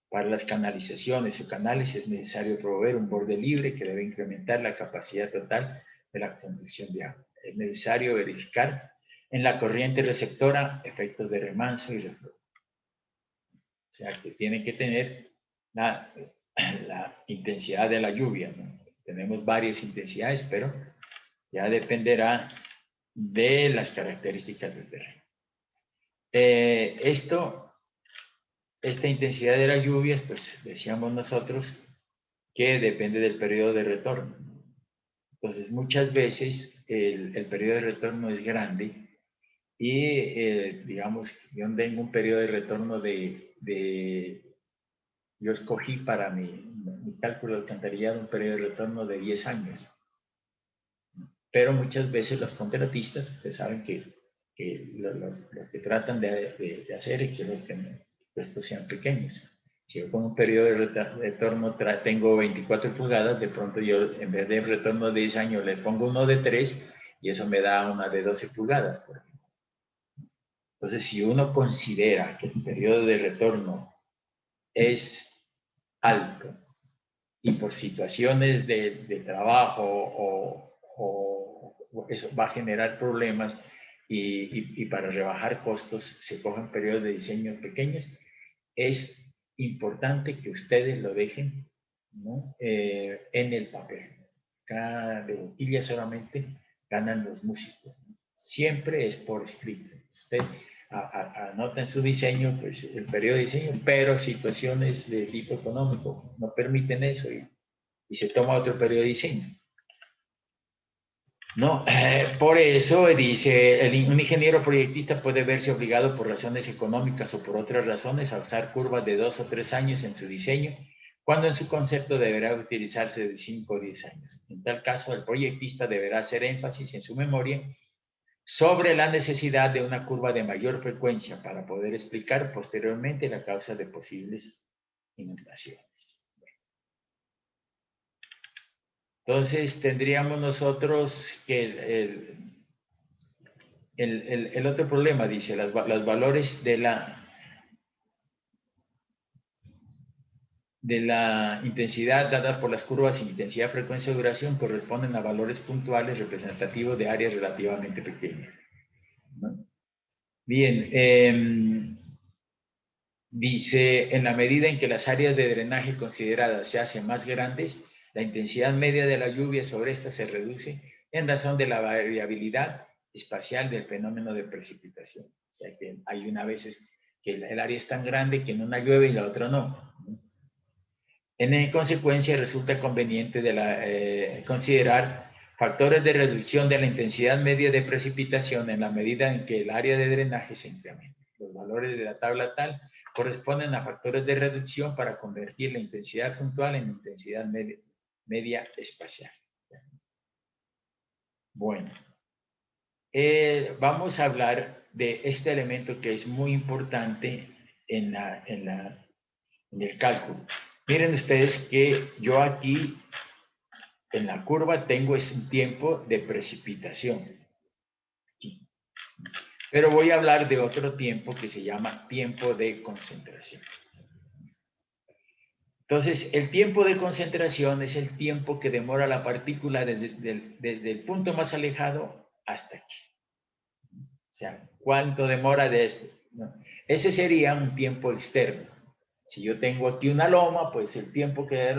Para las canalizaciones o canales es necesario proveer un borde libre que debe incrementar la capacidad total de la conducción de agua. Es necesario verificar en la corriente receptora efectos de remanso y reflujo. O sea, que tiene que tener la intensidad de la lluvia, ¿no? Tenemos varias intensidades, pero ya dependerá de las características del terreno. Esta intensidad de las lluvias, pues decíamos nosotros que depende del periodo de retorno. Entonces, muchas veces el periodo de retorno es grande y, digamos, yo tengo un periodo de retorno de yo escogí para mi cálculo de alcantarillado un periodo de retorno de 10 años. Pero muchas veces los contratistas, ustedes saben que lo que tratan de hacer es que los estos sean pequeños. Si yo con un periodo de retorno tengo 24 pulgadas, de pronto yo en vez de retorno de 10 años le pongo uno de 3 y eso me da una de 12 pulgadas, por ejemplo. Entonces, si uno considera que el periodo de retorno es alto y por situaciones de trabajo o eso va a generar problemas y para rebajar costos se cogen periodos de diseño pequeños, es importante que ustedes lo dejen, ¿no? En el papel. Cada de boquilla solamente ganan los músicos, ¿no? Siempre es por escrito. Usted anota en su diseño pues, el periodo de diseño, pero situaciones de tipo económico no permiten eso y se toma otro periodo de diseño. No, por eso dice, un ingeniero proyectista puede verse obligado por razones económicas o por otras razones a usar curvas de 2 o 3 años en su diseño, cuando en su concepto deberá utilizarse de 5 o 10 años. En tal caso, el proyectista deberá hacer énfasis en su memoria sobre la necesidad de una curva de mayor frecuencia para poder explicar posteriormente la causa de posibles inundaciones. Entonces, tendríamos nosotros que el otro problema, dice, los valores de la intensidad dadas por las curvas de intensidad, frecuencia y duración corresponden a valores puntuales representativos de áreas relativamente pequeñas, ¿no? Bien, dice, en la medida en que las áreas de drenaje consideradas se hacen más grandes, la intensidad media de la lluvia sobre esta se reduce en razón de la variabilidad espacial del fenómeno de precipitación. O sea que hay una veces que el área es tan grande que en una llueve y la otra no. En consecuencia, resulta conveniente considerar factores de reducción de la intensidad media de precipitación en la medida en que el área de drenaje se incrementa. Los valores de la tabla tal corresponden a factores de reducción para convertir la intensidad puntual en intensidad media espacial. Bueno, vamos a hablar de este elemento que es muy importante en el cálculo. Miren ustedes que yo aquí en la curva tengo un tiempo de precipitación. Pero voy a hablar de otro tiempo que se llama tiempo de concentración. Entonces, el tiempo de concentración es el tiempo que demora la partícula desde el punto más alejado hasta aquí. O sea, ¿cuánto demora de esto? ¿No? Ese sería un tiempo externo. Si yo tengo aquí una loma, pues el tiempo que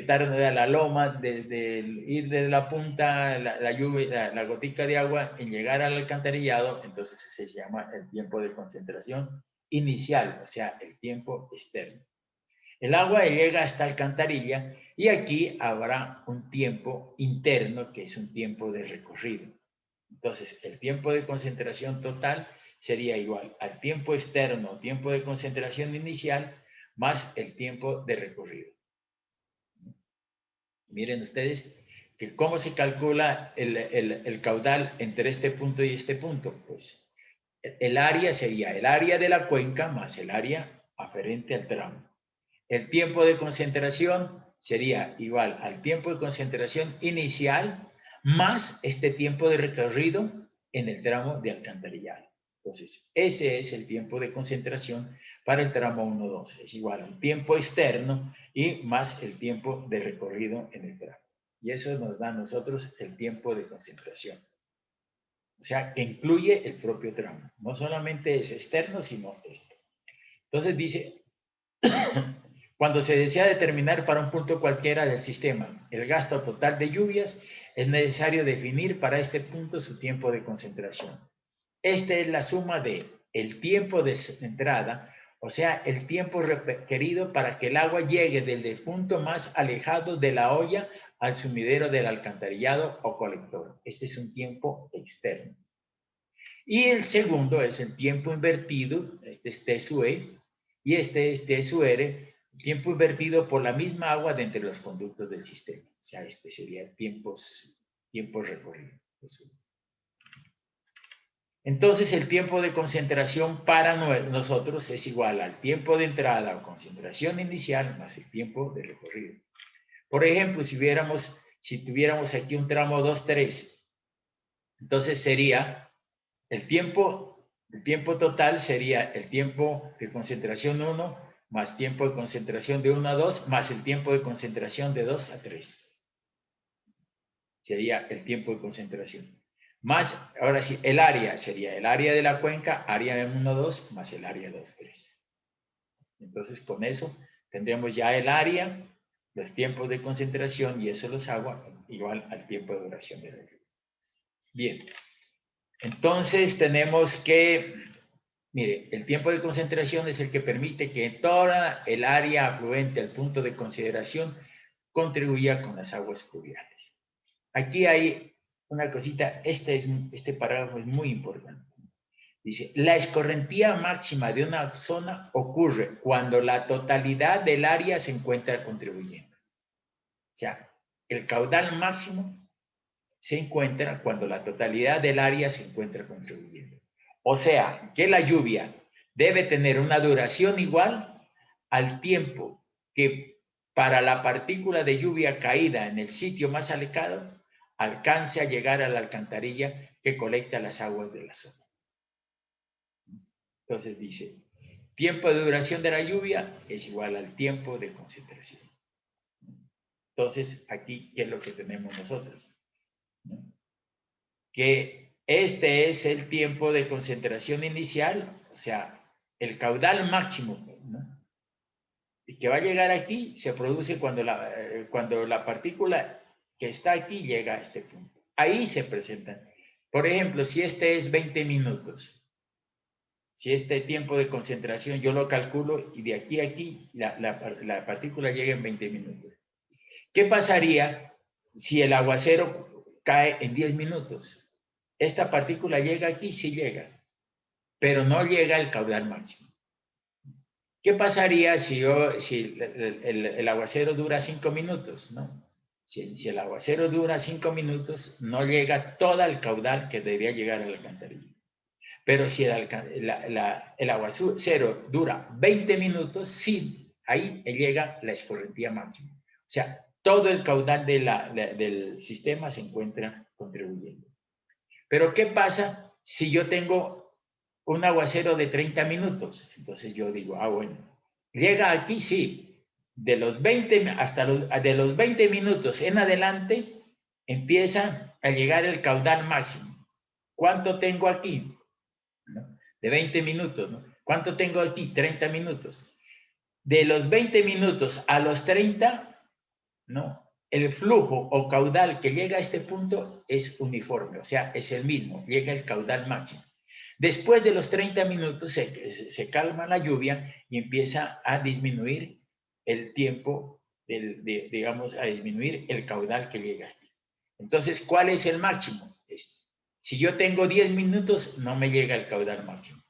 tarda la loma de ir de la punta, la lluvia, la gotica de agua en llegar al alcantarillado, entonces se llama el tiempo de concentración inicial, o sea, el tiempo externo. El agua llega hasta la alcantarilla y aquí habrá un tiempo interno que es un tiempo de recorrido. Entonces, el tiempo de concentración total sería igual al tiempo externo, tiempo de concentración inicial, más el tiempo de recorrido. Miren ustedes que cómo se calcula el caudal entre este punto y este punto. Pues el área sería el área de la cuenca más el área aferente al tramo. El tiempo de concentración sería igual al tiempo de concentración inicial más este tiempo de recorrido en el tramo de alcantarillado. Entonces, ese es el tiempo de concentración para el tramo 1-2. Es igual al tiempo externo y más el tiempo de recorrido en el tramo. Y eso nos da a nosotros el tiempo de concentración. O sea, que incluye el propio tramo. No solamente es externo, sino este. Entonces dice, cuando se desea determinar para un punto cualquiera del sistema el gasto total de lluvias, es necesario definir para este punto su tiempo de concentración. Esta es la suma de el tiempo de entrada, o sea, el tiempo requerido para que el agua llegue desde el punto más alejado de la olla al sumidero del alcantarillado o colector. Este es un tiempo externo. Y el segundo es el tiempo invertido, este es TSUE, y este es D sub R, tiempo invertido por la misma agua de entre los conductos del sistema. O sea, este sería tiempos recorridos. Entonces, el tiempo de concentración para nosotros es igual al tiempo de entrada o concentración inicial más el tiempo de recorrido. Por ejemplo, si tuviéramos aquí un tramo 2-3, entonces sería el tiempo total sería el tiempo de concentración 1 más tiempo de concentración de 1 a 2 más el tiempo de concentración de 2 a 3. Sería el tiempo de concentración. Más, ahora sí, el área sería el área de la cuenca, área 1, 2, más el área 2, 3. Entonces, con eso tendríamos ya el área, los tiempos de concentración, y eso los hago igual al tiempo de duración de la lluvia. Bien. Entonces, tenemos que, mire, el tiempo de concentración es el que permite que toda el área afluente al punto de consideración contribuya con las aguas pluviales. Aquí hay una cosita, este parágrafo es muy importante. Dice, la escorrentía máxima de una zona ocurre cuando la totalidad del área se encuentra contribuyendo. O sea, el caudal máximo se encuentra cuando la totalidad del área se encuentra contribuyendo. O sea, que la lluvia debe tener una duración igual al tiempo que para la partícula de lluvia caída en el sitio más alejado alcance a llegar a la alcantarilla que colecta las aguas de la zona. Entonces dice, tiempo de duración de la lluvia es igual al tiempo de concentración. Entonces, aquí, ¿qué es lo que tenemos nosotros? Que este es el tiempo de concentración inicial, o sea, el caudal máximo, ¿no? Y que va a llegar aquí se produce cuando la partícula que está aquí llega a este punto. Ahí se presentan. Por ejemplo, si este es 20 minutos, si este tiempo de concentración yo lo calculo y de aquí a aquí la partícula llega en 20 minutos. ¿Qué pasaría si el aguacero cae en 10 minutos? Esta partícula llega aquí, sí llega, pero no llega al caudal máximo. ¿Qué pasaría si el aguacero dura 5 minutos? ¿No? Si el aguacero dura 5 minutos, no llega todo el caudal que debería llegar a la alcantarilla. Pero si el aguacero dura 20 minutos, sí, ahí llega la escorrentía máxima. O sea, todo el caudal del sistema se encuentra contribuyendo. Pero ¿qué pasa si yo tengo un aguacero de 30 minutos? Entonces yo digo, bueno, llega aquí, sí, de los 20 minutos en adelante empieza a llegar el caudal máximo. ¿Cuánto tengo aquí? ¿No? De 20 minutos, ¿no? ¿Cuánto tengo aquí? 30 minutos. De los 20 minutos a los 30, ¿no? El flujo o caudal que llega a este punto es uniforme, o sea, es el mismo, llega el caudal máximo. Después de los 30 minutos se calma la lluvia y empieza a disminuir el tiempo, digamos, a disminuir el caudal que llega aquí. Entonces, ¿cuál es el máximo? Si yo tengo 10 minutos, no me llega el caudal máximo.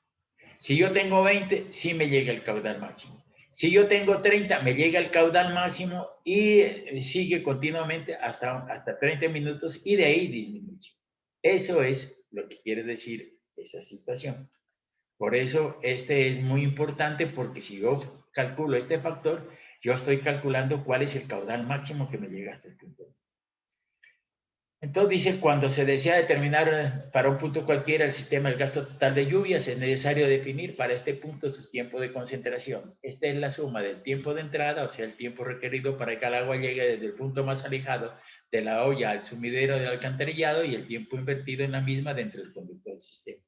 Si yo tengo 20, sí me llega el caudal máximo. Si yo tengo 30, me llega el caudal máximo y sigue continuamente hasta 30 minutos y de ahí disminuye. Eso es lo que quiere decir esa situación. Por eso este es muy importante porque si yo calculo este factor, yo estoy calculando cuál es el caudal máximo que me llega hasta el punto. Entonces dice, cuando se desea determinar para un punto cualquiera el sistema del gasto total de lluvias, es necesario definir para este punto su tiempo de concentración. Esta es la suma del tiempo de entrada, o sea, el tiempo requerido para que el agua llegue desde el punto más alejado de la olla al sumidero del alcantarillado y el tiempo invertido en la misma dentro del conducto del sistema.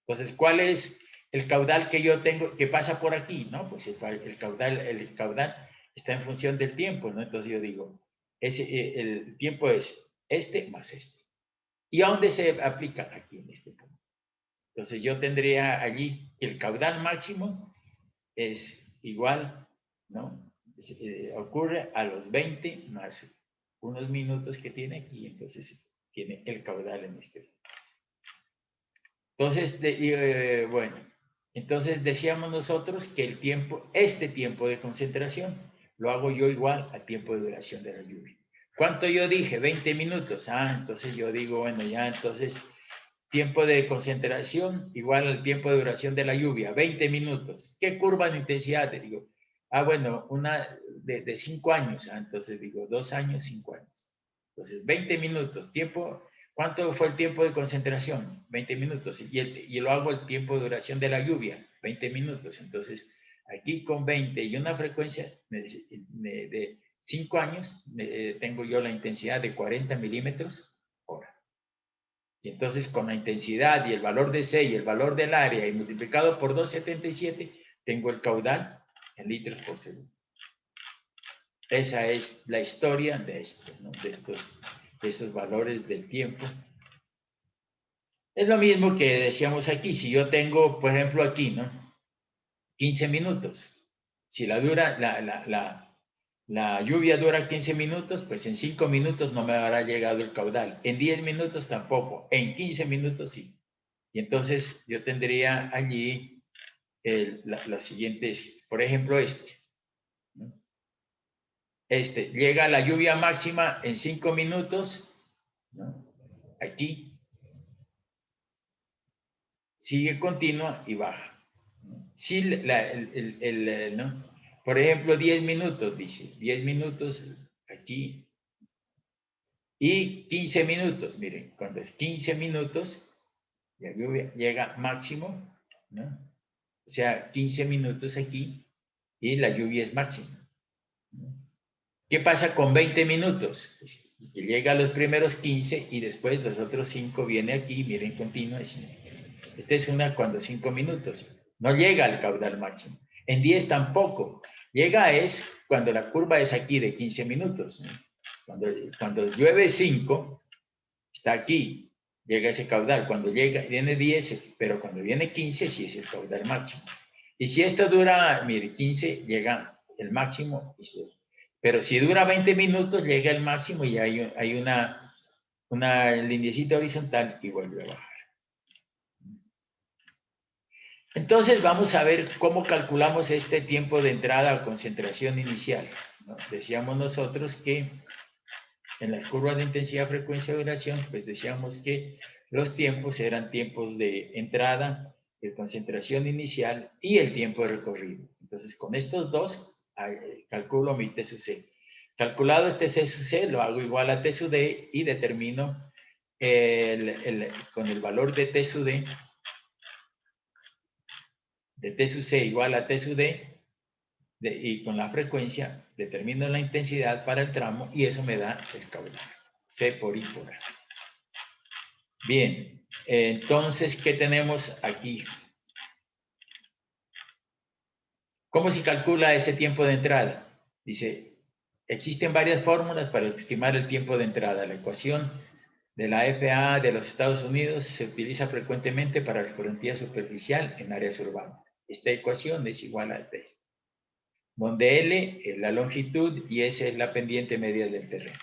Entonces, ¿cuál es el caudal que yo tengo, que pasa por aquí? ¿No? Pues el caudal está en función del tiempo, ¿no? Entonces yo digo, el tiempo es este más este. ¿Y a dónde se aplica? Aquí en este punto. Entonces yo tendría allí que el caudal máximo es igual, ¿no? Ocurre a los 20 más unos minutos que tiene aquí, entonces tiene el caudal en este punto. Entonces, bueno, Entonces decíamos nosotros que el tiempo, este tiempo de concentración, lo hago yo igual al tiempo de duración de la lluvia. ¿Cuánto yo dije? 20 minutos. Ah, entonces yo digo, bueno, ya entonces tiempo de concentración igual al tiempo de duración de la lluvia, 20 minutos. ¿Qué curva de intensidad? Te digo, bueno, una de 5 años. Ah, entonces digo, 2 años, 5 años. Entonces, 20 minutos. Tiempo, ¿cuánto fue el tiempo de concentración? 20 minutos. Y lo hago el tiempo de duración de la lluvia, 20 minutos. Entonces, aquí con 20 y una frecuencia de 5 años, tengo yo la intensidad de 40 milímetros hora. Y entonces con la intensidad y el valor de C y el valor del área y multiplicado por 2,77, tengo el caudal en litros por segundo. Esa es la historia de esto, ¿no? de estos valores del tiempo. Es lo mismo que decíamos aquí. Si yo tengo, por ejemplo, aquí, ¿no? 15 minutos. Si la lluvia dura 15 minutos, pues en 5 minutos no me habrá llegado el caudal. En 10 minutos tampoco. En 15 minutos sí. Y entonces yo tendría allí las siguientes, por ejemplo, ¿no? Llega la lluvia máxima en 5 minutos, ¿no? Aquí, sigue continua y baja. Si ¿no? Por ejemplo, 10 minutos, dice, 10 minutos aquí y 15 minutos, miren, cuando es 15 minutos, la lluvia llega máximo, ¿no? O sea, 15 minutos aquí y la lluvia es máxima. ¿Qué pasa con 20 minutos? Pues, que llega a los primeros 15 y después los otros 5 viene aquí, miren, continua. Esta es una cuando 5 minutos. No llega al caudal máximo. En 10 tampoco. Llega es cuando la curva es aquí de 15 minutos. Cuando llueve 5, está aquí, llega ese caudal. Cuando viene 10, pero cuando viene 15, sí es el caudal máximo. Y si esto dura, mire, 15, llega el máximo. Pero si dura 20 minutos, llega el máximo y hay una lineecita horizontal y vuelve a bajar. Entonces vamos a ver cómo calculamos este tiempo de entrada o concentración inicial, ¿no? Decíamos nosotros que en las curvas de intensidad, frecuencia, duración, pues decíamos que los tiempos eran tiempos de entrada, de concentración inicial y el tiempo de recorrido. Entonces con estos dos calculo mi T sub C. Calculado este C sub C, lo hago igual a T sub D y determino con el valor de T sub D, de T sub C igual a T sub D, y con la frecuencia determino la intensidad para el tramo y eso me da el caudal. C por I por A. Bien, entonces, ¿qué tenemos aquí? ¿Cómo se calcula ese tiempo de entrada? Dice, existen varias fórmulas para estimar el tiempo de entrada. La ecuación de la FAA de los Estados Unidos se utiliza frecuentemente para la geometría superficial en áreas urbanas. Esta ecuación es igual a T, donde L es la longitud y S es la pendiente media del terreno.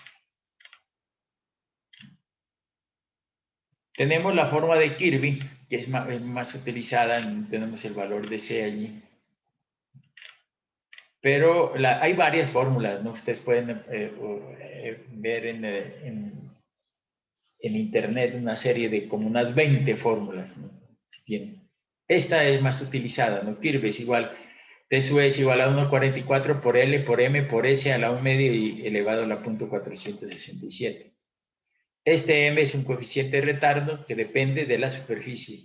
Tenemos la forma de Kirby, que es más utilizada, tenemos el valor de C allí. Pero hay varias fórmulas, ¿no? Ustedes pueden ver en internet una serie de como unas 20 fórmulas, ¿no? Bien. Esta es más utilizada, ¿no? Kirby es igual, T sub es igual a 1,44 por L por M por S a la 1 medio y elevado a la 0.467. Este M es un coeficiente de retardo que depende de la superficie.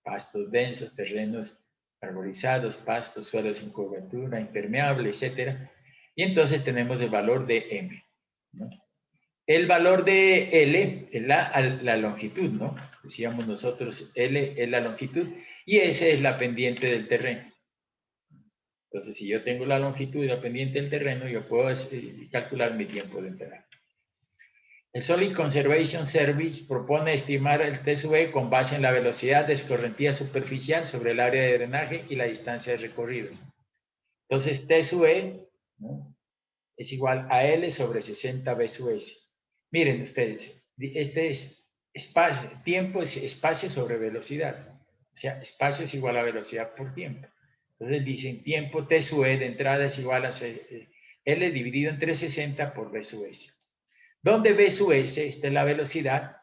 Pastos densos, terrenos arborizados, pastos, suelos sin cobertura, impermeable, etc. Y entonces tenemos el valor de M, ¿no? El valor de L es la longitud, ¿no? Decíamos nosotros, L es la longitud y S es la pendiente del terreno. Entonces, si yo tengo la longitud y la pendiente del terreno, yo puedo calcular mi tiempo de entrada. El Solid Conservation Service propone estimar el T sub E con base en la velocidad de escorrentía superficial sobre el área de drenaje y la distancia de recorrido. Entonces, T sub E, ¿no?, es igual a L sobre 60 B sub S. Miren ustedes, este es espacio, tiempo es espacio sobre velocidad. O sea, espacio es igual a velocidad por tiempo. Entonces dicen tiempo T sub E de entrada es igual a L dividido entre 60 por V sub S. Donde V sub S, esta es la velocidad,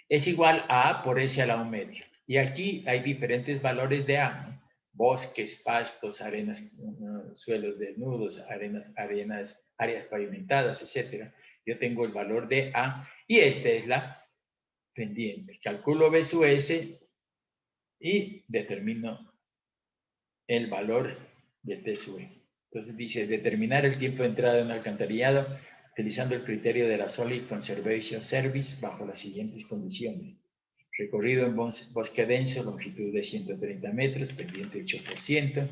es igual a A por S a la 1 medio. Y aquí hay diferentes valores de A, ¿no? Bosques, pastos, arenas, suelos desnudos, áreas pavimentadas, etc. Yo tengo el valor de A y esta es la pendiente. Calculo V sub S y determino el valor de T sub E. Entonces dice, determinar el tiempo de entrada de un alcantarillado utilizando el criterio de la Solid Conservation Service bajo las siguientes condiciones. Recorrido en bosque denso, longitud de 130 metros, pendiente 8%.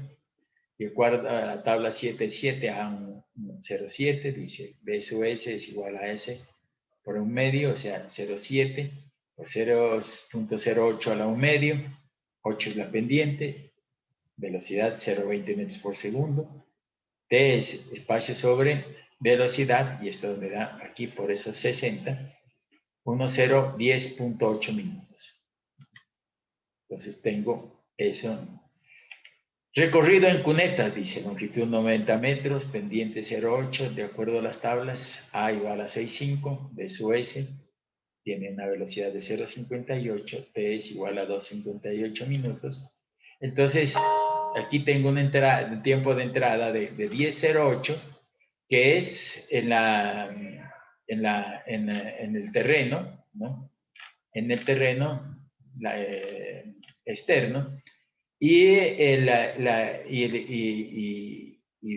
De acuerdo a la tabla 7.7 a 0.7, dice B sub S es igual a S por 1 medio, o sea, 0.7 por 0.08 a la 1 medio, 8 es la pendiente, velocidad 0.20 metros por segundo, T es espacio sobre velocidad, y esto me da aquí por eso 60, 10.8 minutos. Entonces tengo eso. Recorrido en cunetas, dice, longitud 90 metros, pendiente 0.8, de acuerdo a las tablas, A igual a 6.5, B sub S tiene una velocidad de 0.58, T es igual a 2.58 minutos. Entonces, aquí tengo un tiempo de entrada de 10.08, que es en el terreno, ¿no? En el terreno externo, y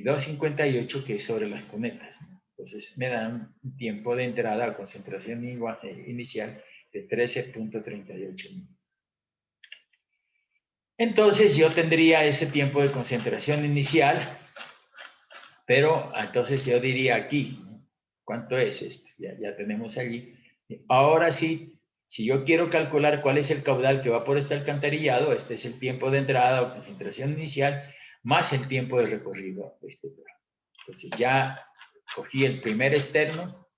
2.58 que es sobre las cunetas, ¿no? Entonces me dan un tiempo de entrada a concentración inicial de 13.38 minutos. Entonces yo tendría ese tiempo de concentración inicial, pero entonces yo diría aquí, ¿no? ¿Cuánto es esto? Ya tenemos allí. Ahora sí, si yo quiero calcular cuál es el caudal que va por este alcantarillado, este es el tiempo de entrada o concentración inicial, más el tiempo de recorrido de este plano. Entonces ya cogí el primer externo,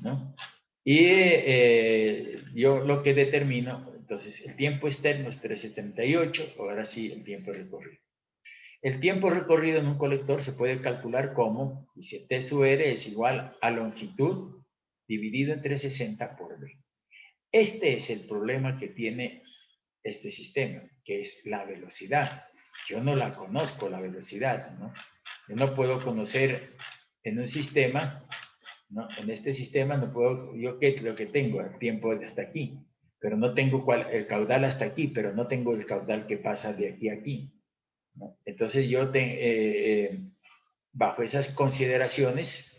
¿no? Y yo lo que determino, entonces el tiempo externo es 3.78, ahora sí el tiempo de recorrido. El tiempo recorrido en un colector se puede calcular como, dice, T sub R es igual a longitud dividido entre 60 por V. Este es el problema que tiene este sistema, que es la velocidad. Yo no la conozco, la velocidad, ¿no? Yo no puedo conocer en un sistema, ¿no? En este sistema no puedo, yo lo que tengo, el tiempo hasta aquí, pero no tengo el caudal hasta aquí, pero no tengo el caudal que pasa de aquí a aquí, ¿no? Entonces yo, bajo esas consideraciones,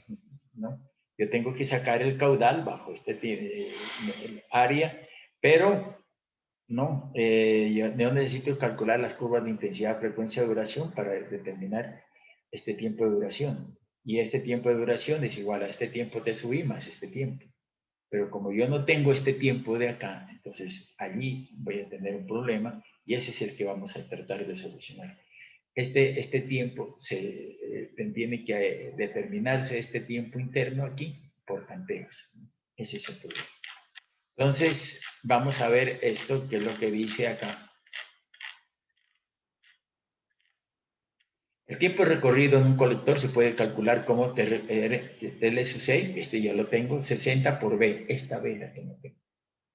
¿no? Yo tengo que sacar el caudal bajo este área, pero no, yo necesito calcular las curvas de intensidad, frecuencia, duración para determinar este tiempo de duración. Y este tiempo de duración es igual a este tiempo T sub I más este tiempo. Pero como yo no tengo este tiempo de acá, entonces allí voy a tener un problema y ese es el que vamos a tratar de solucionar. Este tiempo tiene que determinarse este tiempo interno aquí por tanteos. Ese es el problema. Entonces, vamos a ver esto, que es lo que dice acá. El tiempo recorrido en un colector se puede calcular como L sub 6, este ya lo tengo, 60 por B, esta B la que no tengo.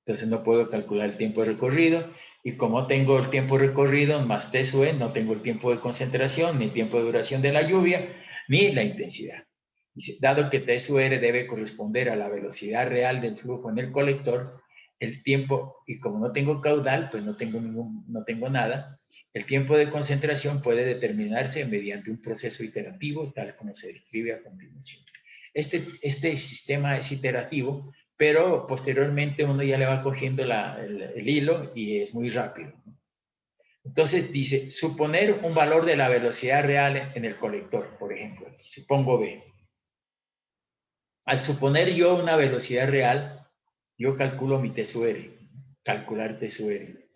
Entonces no puedo calcular el tiempo de recorrido, y como tengo el tiempo recorrido más T sub E, no tengo el tiempo de concentración, ni el tiempo de duración de la lluvia, ni la intensidad. Dado que T sub R debe corresponder a la velocidad real del flujo en el colector, el tiempo, y como no tengo caudal, pues no tengo nada, el tiempo de concentración puede determinarse mediante un proceso iterativo, tal como se describe a continuación. Este sistema es iterativo, pero posteriormente uno ya le va cogiendo el hilo y es muy rápido. Entonces dice, suponer un valor de la velocidad real en el colector, por ejemplo, aquí, supongo B. Al suponer yo una velocidad real, yo calculo mi T sub R, calcular T sub R.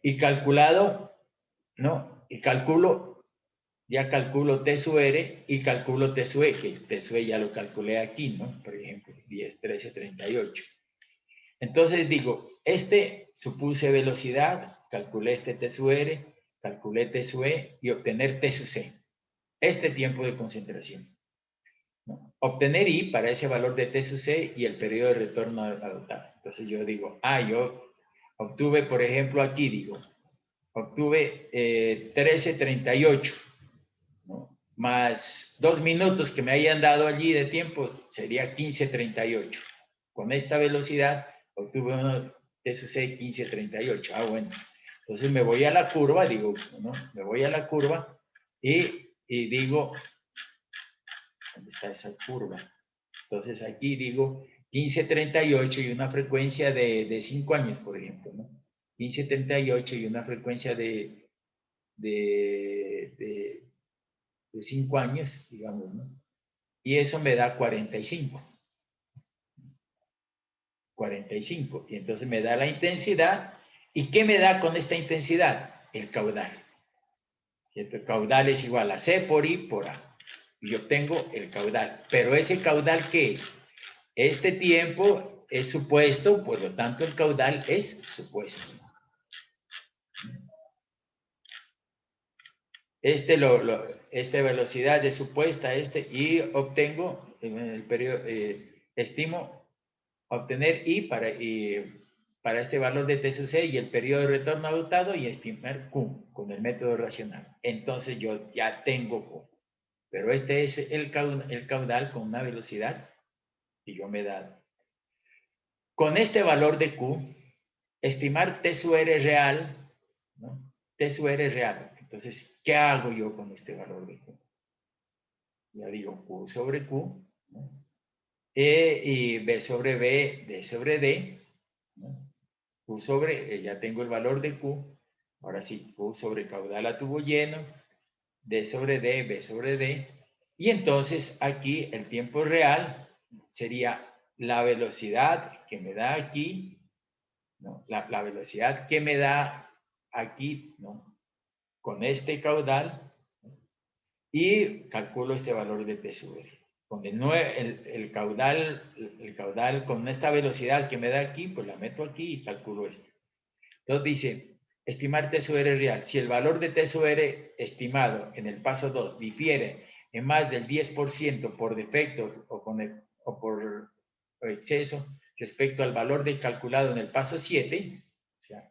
Y calculado, ¿no? Y ya calculo T sub R y calculo T sub E, que T sub E ya lo calculé aquí, ¿no? Por ejemplo, 10, 13, 38. Entonces digo, supuse velocidad, calculé este T sub R, calculé T sub E y obtener T sub C. Este tiempo de concentración, ¿no? Obtener I para ese valor de T sub C y el periodo de retorno adoptado. Entonces yo digo, yo obtuve, por ejemplo, aquí digo, obtuve 13:38, ¿no? Más 2 minutos que me hayan dado allí de tiempo, sería 15:38. Con esta velocidad obtuve uno T sub C 15:38. Bueno. Entonces me voy a la curva, digo, ¿no? Me voy a la curva y digo, ¿dónde está esa curva? Entonces aquí digo 15:38 y una frecuencia de 5 años, por ejemplo, ¿no? 15:38 y una frecuencia de 5 años, digamos, ¿no? Y eso me da 45. 45. Y entonces me da la intensidad. ¿Y qué me da con esta intensidad? El caudal. El caudal es igual a C por I por A. Y obtengo el caudal. Pero ese caudal, ¿qué es? Este tiempo es supuesto, por lo tanto el caudal es supuesto. Esta velocidad es supuesta, y obtengo en el periodo, estimo obtener I para este valor de T sub C y el periodo de retorno adoptado y estimar Q con el método racional. Entonces yo ya tengo Q. Pero este es el caudal con una velocidad que yo me he dado. Con este valor de Q, estimar T sub R real, ¿no? T sub R real. Entonces, ¿qué hago yo con este valor de Q? Ya digo Q sobre Q, ¿no? Y B sobre B, D sobre D, ¿no? Q sobre, ya tengo el valor de Q, ahora sí, Q sobre caudal a tubo lleno, D sobre D, B sobre D, y entonces aquí el tiempo real sería la velocidad que me da aquí, ¿no? La velocidad que me da aquí, ¿no? Con este caudal, ¿no? Y calculo este valor de T sub R. Con el caudal con esta velocidad que me da aquí, pues la meto aquí y calculo esto. Entonces dice, estimar T sub R real. Si el valor de T sub R estimado en el paso 2 difiere en más del 10% por defecto o por exceso respecto al valor de calculado en el paso 7, o sea,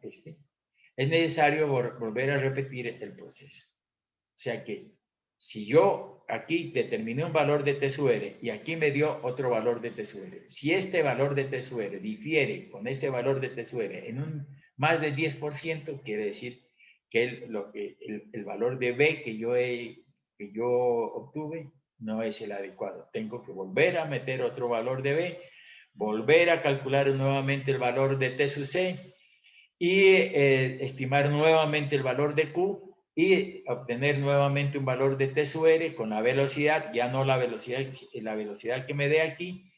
es necesario volver a repetir el proceso. O sea que si yo aquí determiné un valor de T sub R y aquí me dio otro valor de T sub R, si este valor de T sub R difiere con este valor de T sub R en un más del 10%, quiere decir que el valor de B que yo obtuve no es el adecuado. Tengo que volver a meter otro valor de B, volver a calcular nuevamente el valor de T sub C y estimar nuevamente el valor de Q y obtener nuevamente un valor de T sub R con la velocidad, ya no la velocidad que me dé aquí,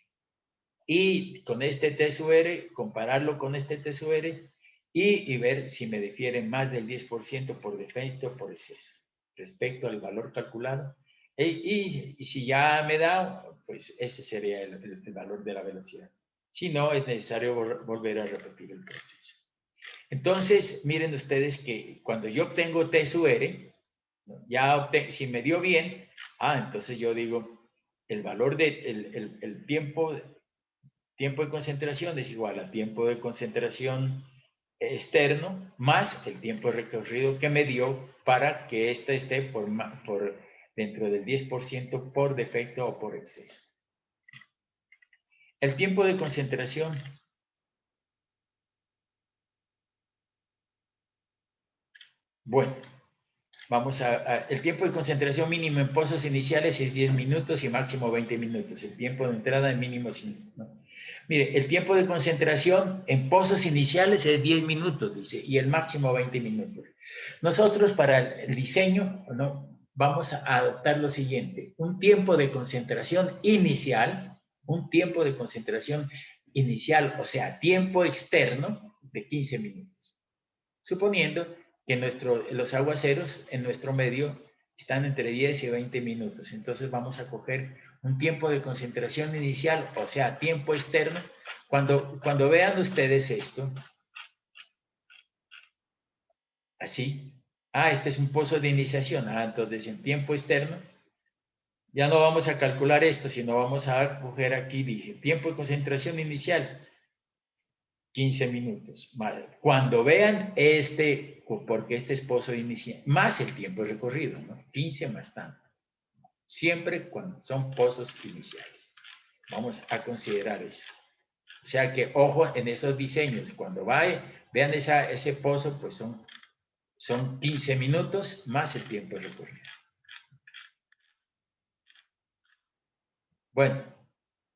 y con este T sub R, compararlo con este T sub R y ver si me difiere más del 10% por defecto o por exceso respecto al valor calculado. Y si ya me da, pues ese sería el valor de la velocidad. Si no, es necesario volver a repetir el proceso. Entonces, miren ustedes que cuando yo obtengo T sub R, si me dio bien, entonces yo digo, el valor el tiempo de concentración es igual al tiempo de concentración externo más el tiempo de recorrido que me dio para que ésta esté por dentro del 10% por defecto o por exceso. El tiempo de concentración. Bueno, vamos el tiempo de concentración mínimo en pozos iniciales es 10 minutos y máximo 20 minutos. El tiempo de entrada es mínimo 5, ¿no? Mire, el tiempo de concentración en pozos iniciales es 10 minutos, dice, y el máximo 20 minutos. Nosotros para el diseño, ¿no? Vamos a adoptar lo siguiente, un tiempo de concentración inicial, o sea, tiempo externo de 15 minutos. Suponiendo que los aguaceros en nuestro medio están entre 10 y 20 minutos. Entonces vamos a coger un tiempo de concentración inicial, o sea, tiempo externo. Cuando vean ustedes esto, así. Ah, este es un pozo de iniciación. Ah, entonces en tiempo externo ya no vamos a calcular esto, sino vamos a coger aquí, dije, tiempo de concentración inicial, 15 minutos. Cuando vean este, porque este es pozo inicial, más el tiempo de recorrido, ¿no? 15 más tanto. Siempre cuando son pozos iniciales. Vamos a considerar eso. O sea que, ojo en esos diseños. Cuando vean ese pozo, pues son 15 minutos más el tiempo de recorrido. Bueno,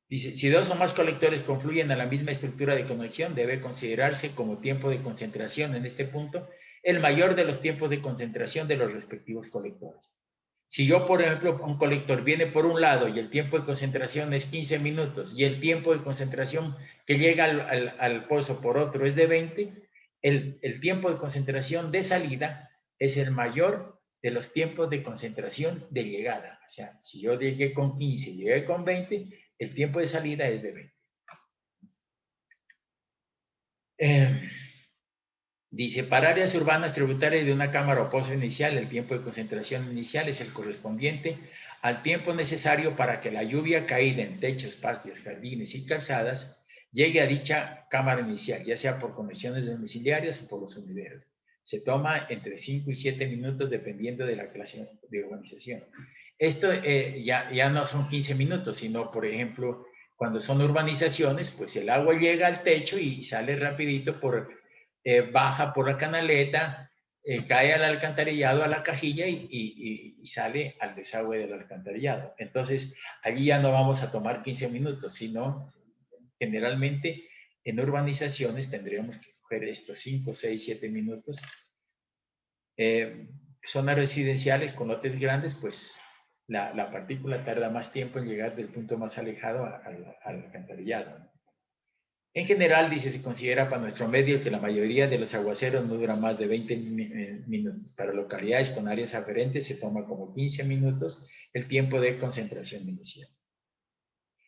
dice, si dos o más colectores confluyen a la misma estructura de conexión, debe considerarse como tiempo de concentración en este punto el mayor de los tiempos de concentración de los respectivos colectores. Si yo, por ejemplo, un colector viene por un lado y el tiempo de concentración es 15 minutos y el tiempo de concentración que llega al pozo por otro es de 20, el tiempo de concentración de salida es el mayor de los tiempos de concentración de llegada. O sea, si yo llegué con 15 y llegué con 20, el tiempo de salida es de 20. Dice, para áreas urbanas tributarias de una cámara o pozo inicial, el tiempo de concentración inicial es el correspondiente al tiempo necesario para que la lluvia caída en techos, patios, jardines y calzadas llegue a dicha cámara inicial, ya sea por conexiones domiciliarias o por los sumideros. Se toma entre 5 y 7 minutos dependiendo de la clase de urbanización. Esto ya no son 15 minutos, sino, por ejemplo, cuando son urbanizaciones, pues el agua llega al techo y sale rapidito baja por la canaleta, cae al alcantarillado, a la cajilla y sale al desagüe del alcantarillado. Entonces, allí ya no vamos a tomar 15 minutos, sino generalmente en urbanizaciones tendríamos que coger estos 5, 6, 7 minutos. Zonas residenciales con lotes grandes, pues la partícula tarda más tiempo en llegar del punto más alejado al alcantarillado, ¿no? En general, dice, se considera para nuestro medio que la mayoría de los aguaceros no duran más de 20 minutos. Para localidades con áreas aferentes se toma como 15 minutos el tiempo de concentración inicial.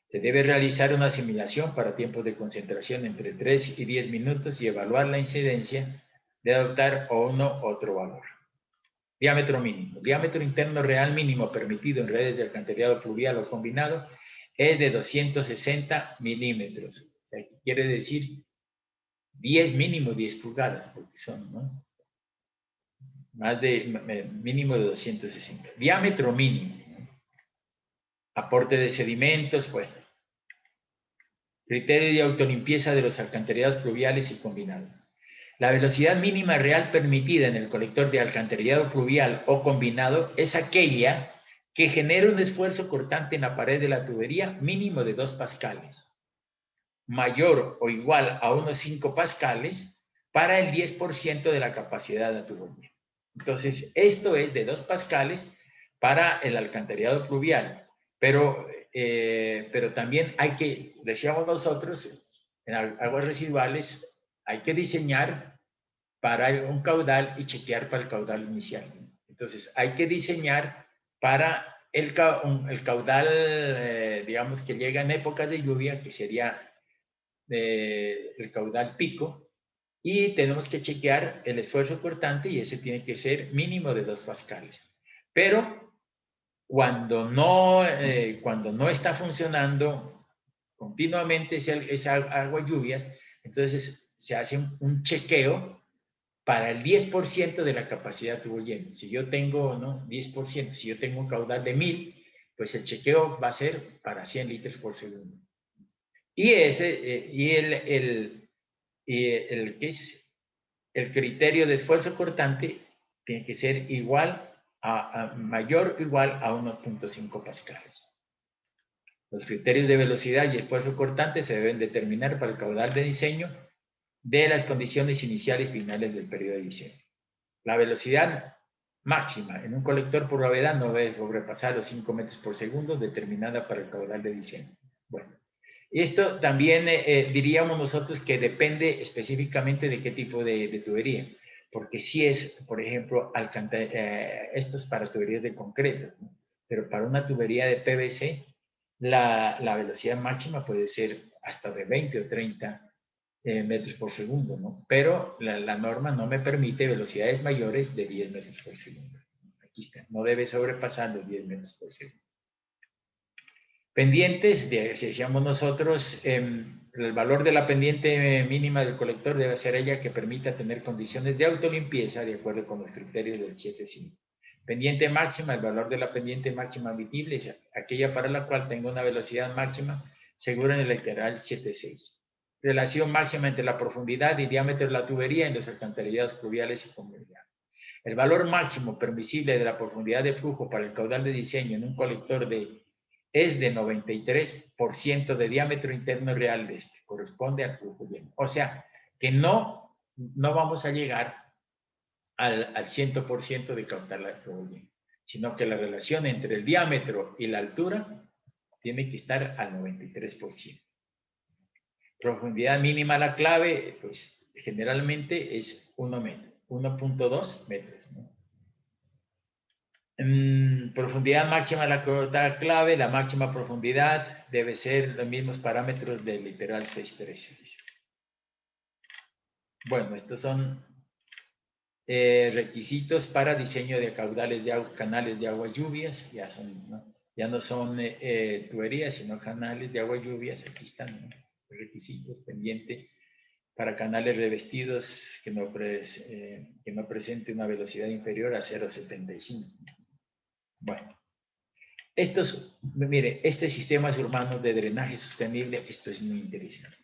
Se debe realizar una simulación para tiempos de concentración entre 3 y 10 minutos y evaluar la incidencia de adoptar uno u otro valor. Diámetro mínimo. Diámetro interno real mínimo permitido en redes de alcantarillado pluvial o combinado es de 260 milímetros. O sea, quiere decir 10 mínimo 10 pulgadas, porque son, ¿no? Más de mínimo de 260. Diámetro mínimo, ¿no? Aporte de sedimentos, bueno. Criterio de autolimpieza de los alcantarillados pluviales y combinados. La velocidad mínima real permitida en el colector de alcantarillado pluvial o combinado es aquella que genera un esfuerzo cortante en la pared de la tubería mínimo de 2 pascales, mayor o igual a unos 5 pascales para el 10% de la capacidad de la tubería. Entonces, esto es de 2 pascales para el alcantarillado pluvial, pero también hay que, decíamos nosotros, en aguas residuales hay que diseñar para un caudal y chequear para el caudal inicial. Entonces, hay que diseñar para el caudal, digamos, que llega en épocas de lluvia, que sería el caudal pico, y tenemos que chequear el esfuerzo cortante y ese tiene que ser mínimo de 2 pascales. Pero cuando no está funcionando continuamente esa agua lluvias, entonces se hace un chequeo para el 10% de la capacidad tubo lleno. Si yo tengo, ¿no? 10%, si yo tengo un caudal de 1000, pues el chequeo va a ser para 100 litros por segundo. Y ¿qué es? El criterio de esfuerzo cortante tiene que ser igual mayor o igual a 1.5 pascales. Los criterios de velocidad y esfuerzo cortante se deben determinar para el caudal de diseño de las condiciones iniciales y finales del periodo de diseño. La velocidad máxima en un colector por gravedad no debe sobrepasar los 5 metros por segundo determinada para el caudal de diseño. Bueno, esto también diríamos nosotros que depende específicamente de qué tipo de tubería, porque si es, por ejemplo, esto es para tuberías de concreto, ¿no? Pero para una tubería de PVC, la velocidad máxima puede ser hasta de 20 o 30 metros por segundo, ¿no? Pero la norma no me permite velocidades mayores de 10 metros por segundo. Aquí está, no debe sobrepasar los 10 metros por segundo. Pendientes, decíamos nosotros, el valor de la pendiente mínima del colector debe ser ella que permita tener condiciones de autolimpieza de acuerdo con los criterios del 7.5. Pendiente máxima, el valor de la pendiente máxima admitible es aquella para la cual tengo una velocidad máxima segura en el literal 7.6. Relación máxima entre la profundidad y diámetro de la tubería en los alcantarillados pluviales y comunidades. El valor máximo permisible de la profundidad de flujo para el caudal de diseño en un colector es de 93% de diámetro interno real de este, corresponde al flujo lleno. O sea, que no vamos a llegar al 100% de caudal al flujo lleno, sino que la relación entre el diámetro y la altura tiene que estar al 93%. Profundidad mínima a la clave, pues generalmente es 1 metro, 1.2 metros, ¿no? Profundidad máxima de la clave, la máxima profundidad debe ser los mismos parámetros del literal 6.13. Bueno, estos son requisitos para diseño de caudales de agua, canales de agua lluvias, ya no son tuberías, sino canales de agua lluvias. Aquí están, ¿no? Los requisitos pendientes para canales revestidos que no presente una velocidad inferior a 0.75. Bueno, mire, este sistemas urbanos de drenaje sostenible, esto es muy interesante.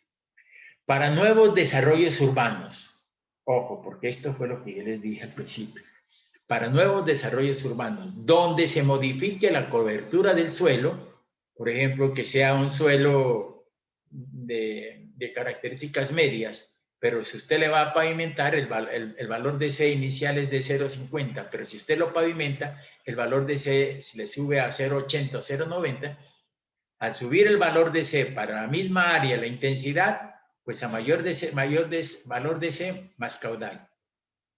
Para nuevos desarrollos urbanos, ojo, porque esto fue lo que yo les dije al principio, para nuevos desarrollos urbanos, donde se modifique la cobertura del suelo, por ejemplo, que sea un suelo de características medias, pero si usted le va a pavimentar, el valor de C inicial es de 0.50, pero si usted lo pavimenta, el valor de C se le sube a 0.80 o 0.90. Al subir el valor de C para la misma área, la intensidad, pues a mayor valor de C, más caudal.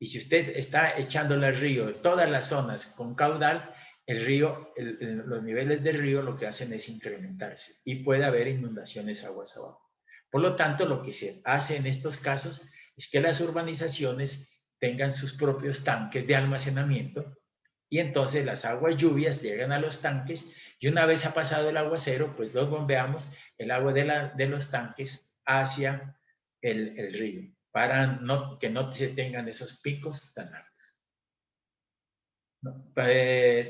Y si usted está echándole al río todas las zonas con caudal, el río, los niveles del río lo que hacen es incrementarse y puede haber inundaciones aguas abajo. Por lo tanto, lo que se hace en estos casos es que las urbanizaciones tengan sus propios tanques de almacenamiento y entonces las aguas lluvias llegan a los tanques y una vez ha pasado el aguacero, pues los bombeamos el agua de los tanques hacia el río para que no se tengan esos picos tan altos.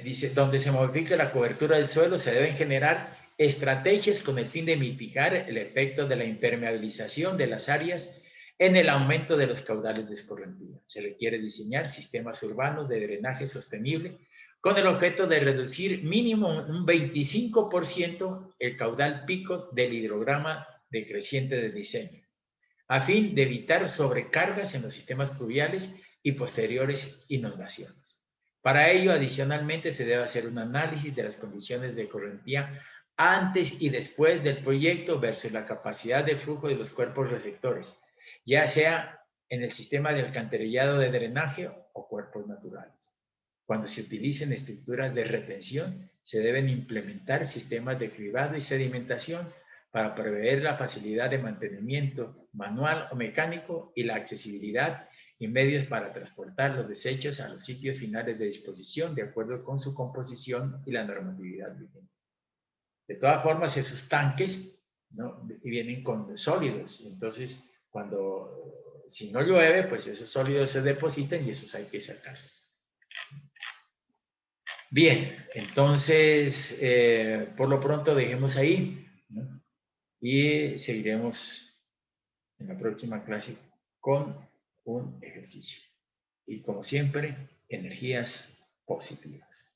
Dice, donde se modifique la cobertura del suelo, se deben generar estrategias con el fin de mitigar el efecto de la impermeabilización de las áreas en el aumento de los caudales de escorrentía. Se le quiere diseñar sistemas urbanos de drenaje sostenible con el objeto de reducir mínimo un 25% el caudal pico del hidrograma decreciente del diseño, a fin de evitar sobrecargas en los sistemas pluviales y posteriores inundaciones. Para ello, adicionalmente, se debe hacer un análisis de las condiciones de correntía antes y después del proyecto versus la capacidad de flujo de los cuerpos receptores, ya sea en el sistema de alcantarillado de drenaje o cuerpos naturales. Cuando se utilicen estructuras de retención, se deben implementar sistemas de cribado y sedimentación para prever la facilidad de mantenimiento manual o mecánico y la accesibilidad y medios para transportar los desechos a los sitios finales de disposición de acuerdo con su composición y la normatividad vigente. De todas formas, esos tanques, ¿no?, vienen con sólidos, entonces si no llueve, pues esos sólidos se depositan y esos hay que sacarlos. Bien, entonces, por lo pronto dejemos ahí, ¿no?, y seguiremos en la próxima clase con un ejercicio. Y como siempre, energías positivas.